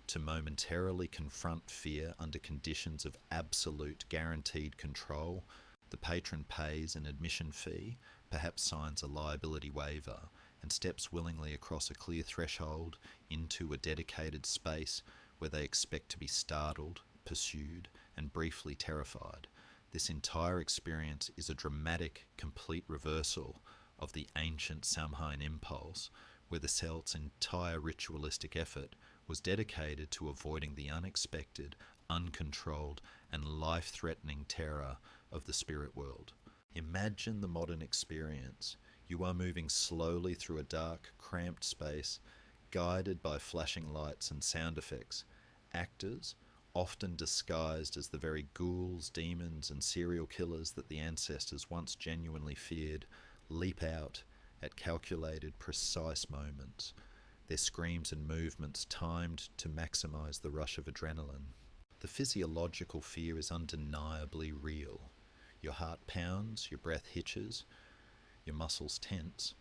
to momentarily confront fear under conditions of absolute guaranteed control. The patron pays an admission fee, perhaps signs a liability waiver, and steps willingly across a clear threshold into a dedicated space where they expect to be startled, pursued, and briefly terrified. This entire experience is a dramatic, complete reversal of the ancient Samhain impulse, where the Celts' entire ritualistic effort was dedicated to avoiding the unexpected, uncontrolled, and life-threatening terror of the spirit world. Imagine the modern experience. You are moving slowly through a dark, cramped space, guided by flashing lights and sound effects. Actors, often disguised as the very ghouls, demons, and serial killers that the ancestors once genuinely feared, leap out at calculated, precise moments, their screams and movements timed to maximize the rush of adrenaline. The physiological fear is undeniably real. Your heart pounds, your breath hitches, your muscles tense,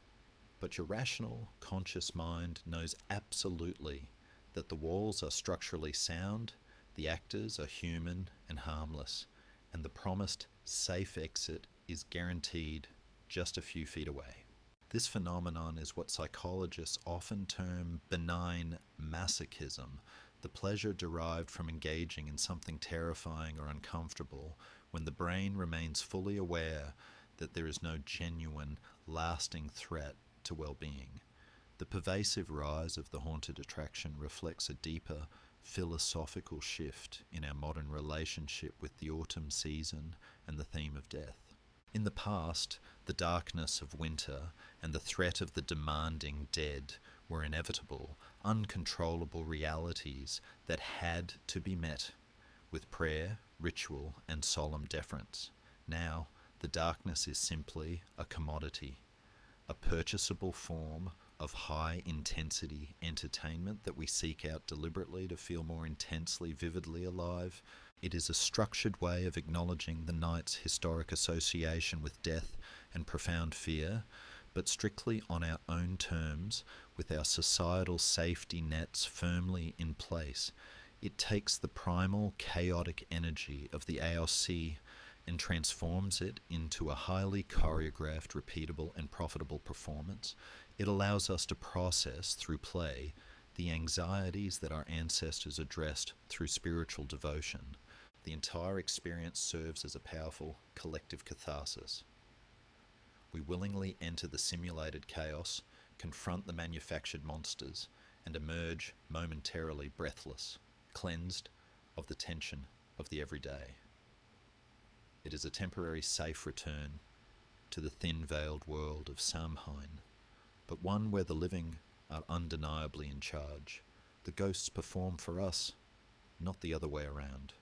but your rational, conscious mind knows absolutely that the walls are structurally sound, the actors are human and harmless, and the promised safe exit is guaranteed just a few feet away. This phenomenon is what psychologists often term benign masochism, The pleasure derived from engaging in something terrifying or uncomfortable when the brain remains fully aware that there is no genuine, lasting threat to well-being. The pervasive rise of the haunted attraction reflects a deeper, philosophical shift in our modern relationship with the autumn season and the theme of death. In the past, the darkness of winter and the threat of the demanding dead were inevitable, uncontrollable realities that had to be met with prayer, ritual, and solemn deference. Now, the darkness is simply a commodity, a purchasable form of high-intensity entertainment that we seek out deliberately to feel more intensely, vividly alive. It is a structured way of acknowledging the night's historic association with death and profound fear, but strictly on our own terms, with our societal safety nets firmly in place. It takes the primal, chaotic energy of the Aos Sí and transforms it into a highly choreographed, repeatable, and profitable performance. It allows us to process, through play, the anxieties that our ancestors addressed through spiritual devotion. The entire experience serves as a powerful collective catharsis. We willingly enter the simulated chaos, confront the manufactured monsters, and emerge momentarily breathless, cleansed of the tension of the everyday. It is a temporary safe return to the thin-veiled world of Samhain, but one where the living are undeniably in charge. The ghosts perform for us, not the other way around.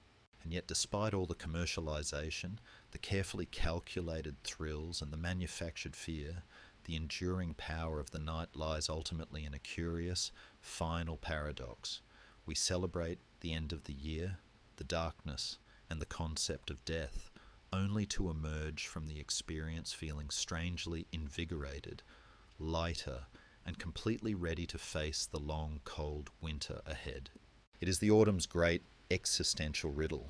And yet, despite all the commercialization, the carefully calculated thrills, and the manufactured fear, the enduring power of the night lies ultimately in a curious, final paradox. We celebrate the end of the year, the darkness, and the concept of death, only to emerge from the experience feeling strangely invigorated, lighter, and completely ready to face the long, cold winter ahead. It is the autumn's great existential riddle,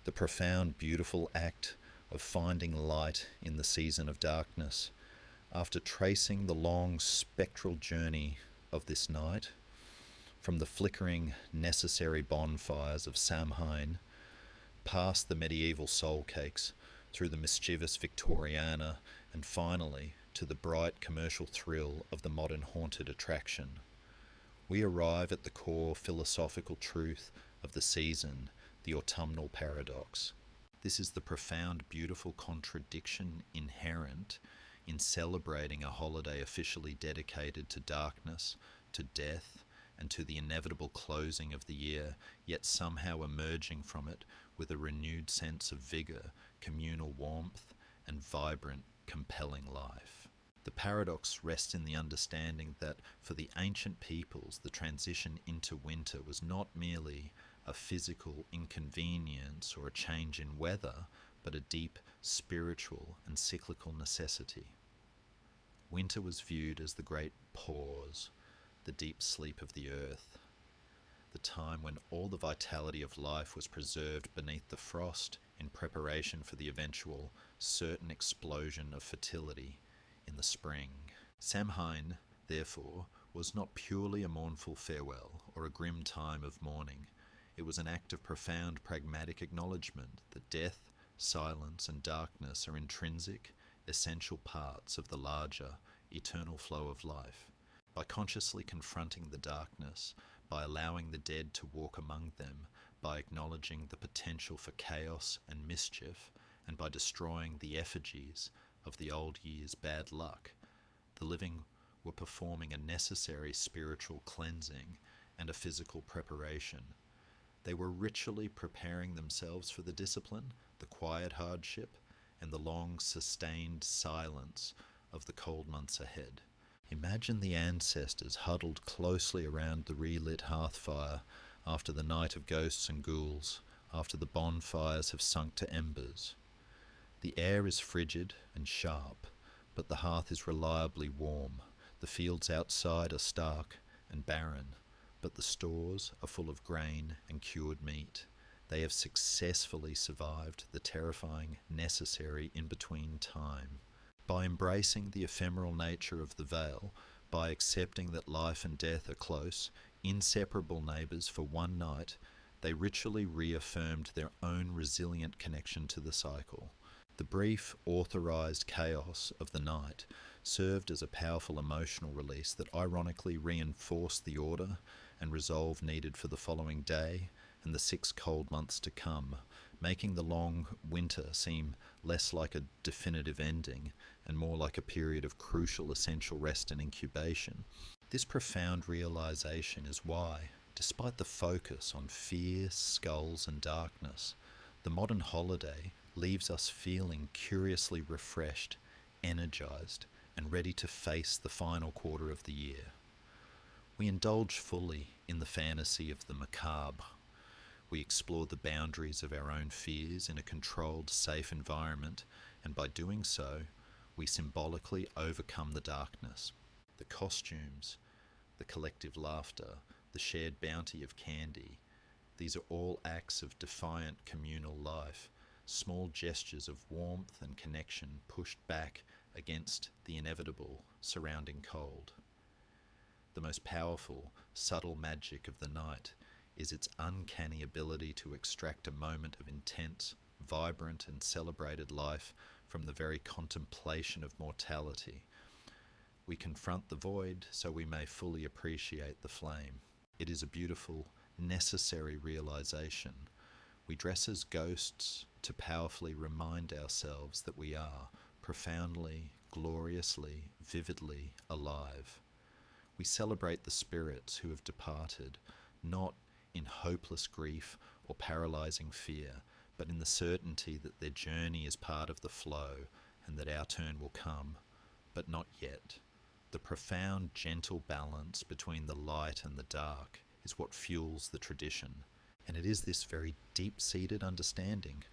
the profound, beautiful act of finding light in the season of darkness. After tracing the long, spectral journey of this night, from the flickering, necessary bonfires of Samhain, past the medieval soul cakes, through the mischievous Victoriana, and finally to the bright commercial thrill of the modern haunted attraction, we arrive at the core philosophical truth of the season, the autumnal paradox. This is the profound, beautiful contradiction inherent in celebrating a holiday officially dedicated to darkness, to death, and to the inevitable closing of the year, yet somehow emerging from it with a renewed sense of vigour, communal warmth, and vibrant, compelling life. The paradox rests in the understanding that for the ancient peoples, the transition into winter was not merely a physical inconvenience or a change in weather, but a deep spiritual and cyclical necessity. Winter was viewed as the great pause, the deep sleep of the earth, the time when all the vitality of life was preserved beneath the frost in preparation for the eventual certain explosion of fertility in the spring. Samhain, therefore, was not purely a mournful farewell or a grim time of mourning. It was an act of profound pragmatic acknowledgement that death, silence, and darkness are intrinsic, essential parts of the larger, eternal flow of life. By consciously confronting the darkness, by allowing the dead to walk among them, by acknowledging the potential for chaos and mischief, and by destroying the effigies of the old year's bad luck, the living were performing a necessary spiritual cleansing and a physical preparation. They were ritually preparing themselves for the discipline, the quiet hardship, and the long, sustained silence of the cold months ahead. Imagine the ancestors huddled closely around the relit hearth fire after the night of ghosts and ghouls, after the bonfires have sunk to embers. The air is frigid and sharp, but the hearth is reliably warm. The fields outside are stark and barren, but the stores are full of grain and cured meat. They have successfully survived the terrifying, necessary in-between time. By embracing the ephemeral nature of the veil, by accepting that life and death are close, Inseparable neighbours for one night, they ritually reaffirmed their own resilient connection to the cycle. The brief, authorised chaos of the night served as a powerful emotional release that ironically reinforced the order and resolve needed for the following day and the 6 cold months to come, making the long winter seem less like a definitive ending and more like a period of crucial essential rest and incubation. This profound realization is why, despite the focus on fear, skulls and darkness, the modern holiday leaves us feeling curiously refreshed, energized, and ready to face the final quarter of the year. We indulge fully in the fantasy of the macabre. We explore the boundaries of our own fears in a controlled, safe environment, and by doing so, we symbolically overcome the darkness. The costumes, the collective laughter, the shared bounty of candy, these are all acts of defiant communal life, small gestures of warmth and connection pushed back against the inevitable surrounding cold. The most powerful, subtle magic of the night is its uncanny ability to extract a moment of intense, vibrant and celebrated life from the very contemplation of mortality. We confront the void so we may fully appreciate the flame. It is a beautiful, necessary realization. We dress as ghosts to powerfully remind ourselves that we are profoundly, gloriously, vividly alive. We celebrate the spirits who have departed, not in hopeless grief or paralyzing fear, but in the certainty that their journey is part of the flow and that our turn will come, but not yet. The profound, gentle balance between the light and the dark is what fuels the tradition, and it is this very deep-seated understanding,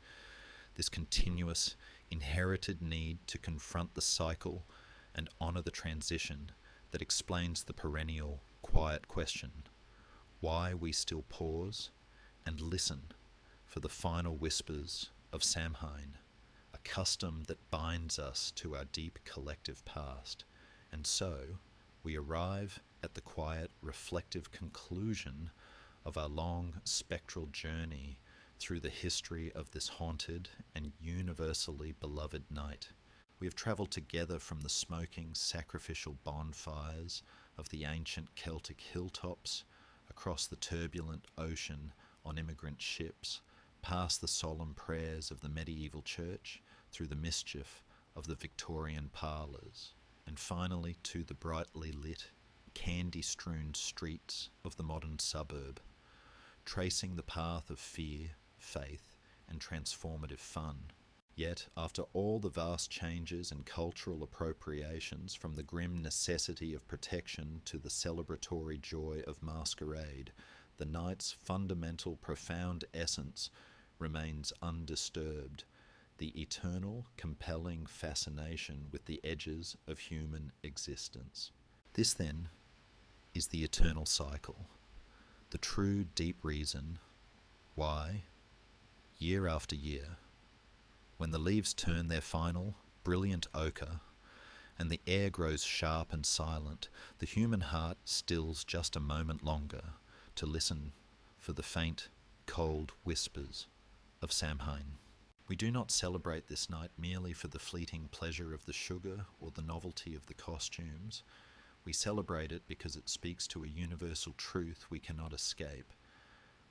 this continuous, inherited need to confront the cycle and honour the transition that explains the perennial, quiet question, why we still pause and listen for the final whispers of Samhain, a custom that binds us to our deep collective past. And so, we arrive at the quiet, reflective conclusion of our long, spectral journey through the history of this haunted and universally beloved night. We have travelled together from the smoking, sacrificial bonfires of the ancient Celtic hilltops, across the turbulent ocean on immigrant ships, past the solemn prayers of the medieval church, through the mischief of the Victorian parlors, and finally to the brightly lit, candy-strewn streets of the modern suburb, tracing the path of fear, faith, and transformative fun. Yet, after all the vast changes and cultural appropriations, from the grim necessity of protection to the celebratory joy of masquerade, the night's fundamental, profound essence remains undisturbed, the eternal, compelling fascination with the edges of human existence. This, then, is the eternal cycle, the true deep reason why, year after year, when the leaves turn their final, brilliant ochre, and the air grows sharp and silent, the human heart stills just a moment longer to listen for the faint, cold whispers of Samhain. We do not celebrate this night merely for the fleeting pleasure of the sugar or the novelty of the costumes. We celebrate it because it speaks to a universal truth we cannot escape,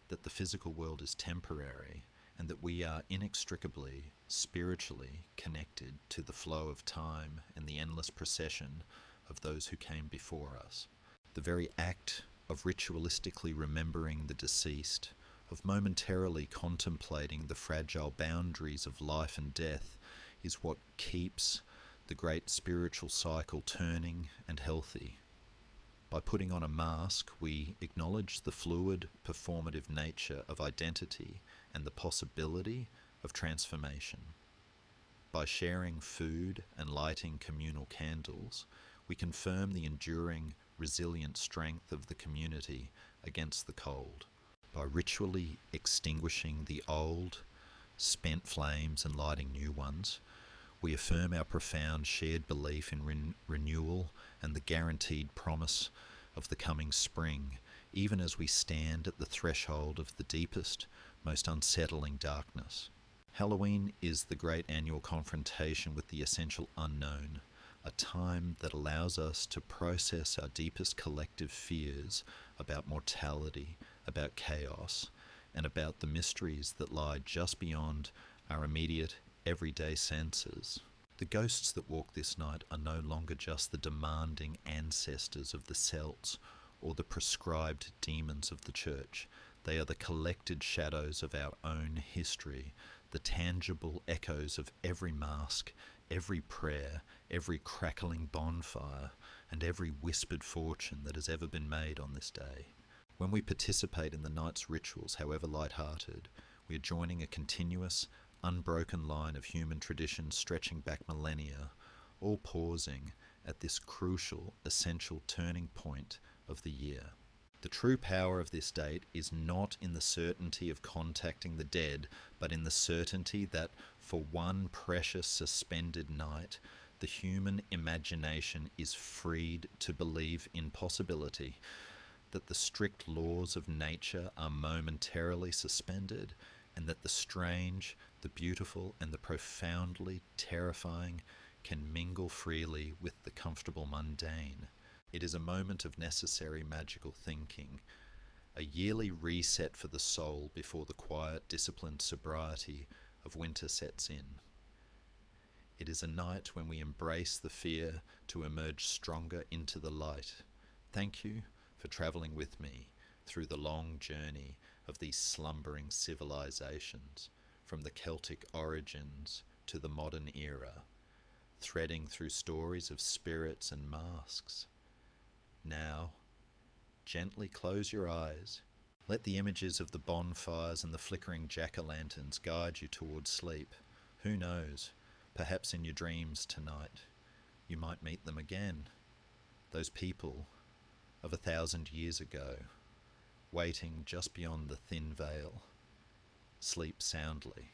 that the physical world is temporary, and that we are inextricably, spiritually connected to the flow of time and the endless procession of those who came before us. The very act of ritualistically remembering the deceased, of momentarily contemplating the fragile boundaries of life and death, is what keeps the great spiritual cycle turning and healthy. By putting on a mask, we acknowledge the fluid, performative nature of identity and the possibility of transformation. By sharing food and lighting communal candles, we confirm the enduring, resilient strength of the community against the cold. By ritually extinguishing the old, spent flames and lighting new ones, we affirm our profound shared belief in renewal and the guaranteed promise of the coming spring, even as we stand at the threshold of the deepest, most unsettling darkness. Halloween is the great annual confrontation with the essential unknown, a time that allows us to process our deepest collective fears about mortality, about chaos, and about the mysteries that lie just beyond our immediate, everyday senses. The ghosts that walk this night are no longer just the demanding ancestors of the Celts or the prescribed demons of the church. They are the collected shadows of our own history, the tangible echoes of every mask, every prayer, every crackling bonfire, and every whispered fortune that has ever been made on this day. When we participate in the night's rituals, however light-hearted, we are joining a continuous, unbroken line of human tradition stretching back millennia, all pausing at this crucial, essential turning point of the year. The true power of this date is not in the certainty of contacting the dead, but in the certainty that for one precious suspended night, the human imagination is freed to believe in possibility, that the strict laws of nature are momentarily suspended, and that the strange, the beautiful, and the profoundly terrifying can mingle freely with the comfortable mundane. It is a moment of necessary magical thinking, a yearly reset for the soul before the quiet, disciplined sobriety of winter sets in. It is a night when we embrace the fear to emerge stronger into the light. Thank you for travelling with me through the long journey of these slumbering civilizations, from the Celtic origins to the modern era, threading through stories of spirits and masks. Now, gently close your eyes. Let the images of the bonfires and the flickering jack-o'-lanterns guide you towards sleep. Who knows, perhaps in your dreams tonight, you might meet them again. Those people of 1,000 years ago, waiting just beyond the thin veil. Sleep soundly.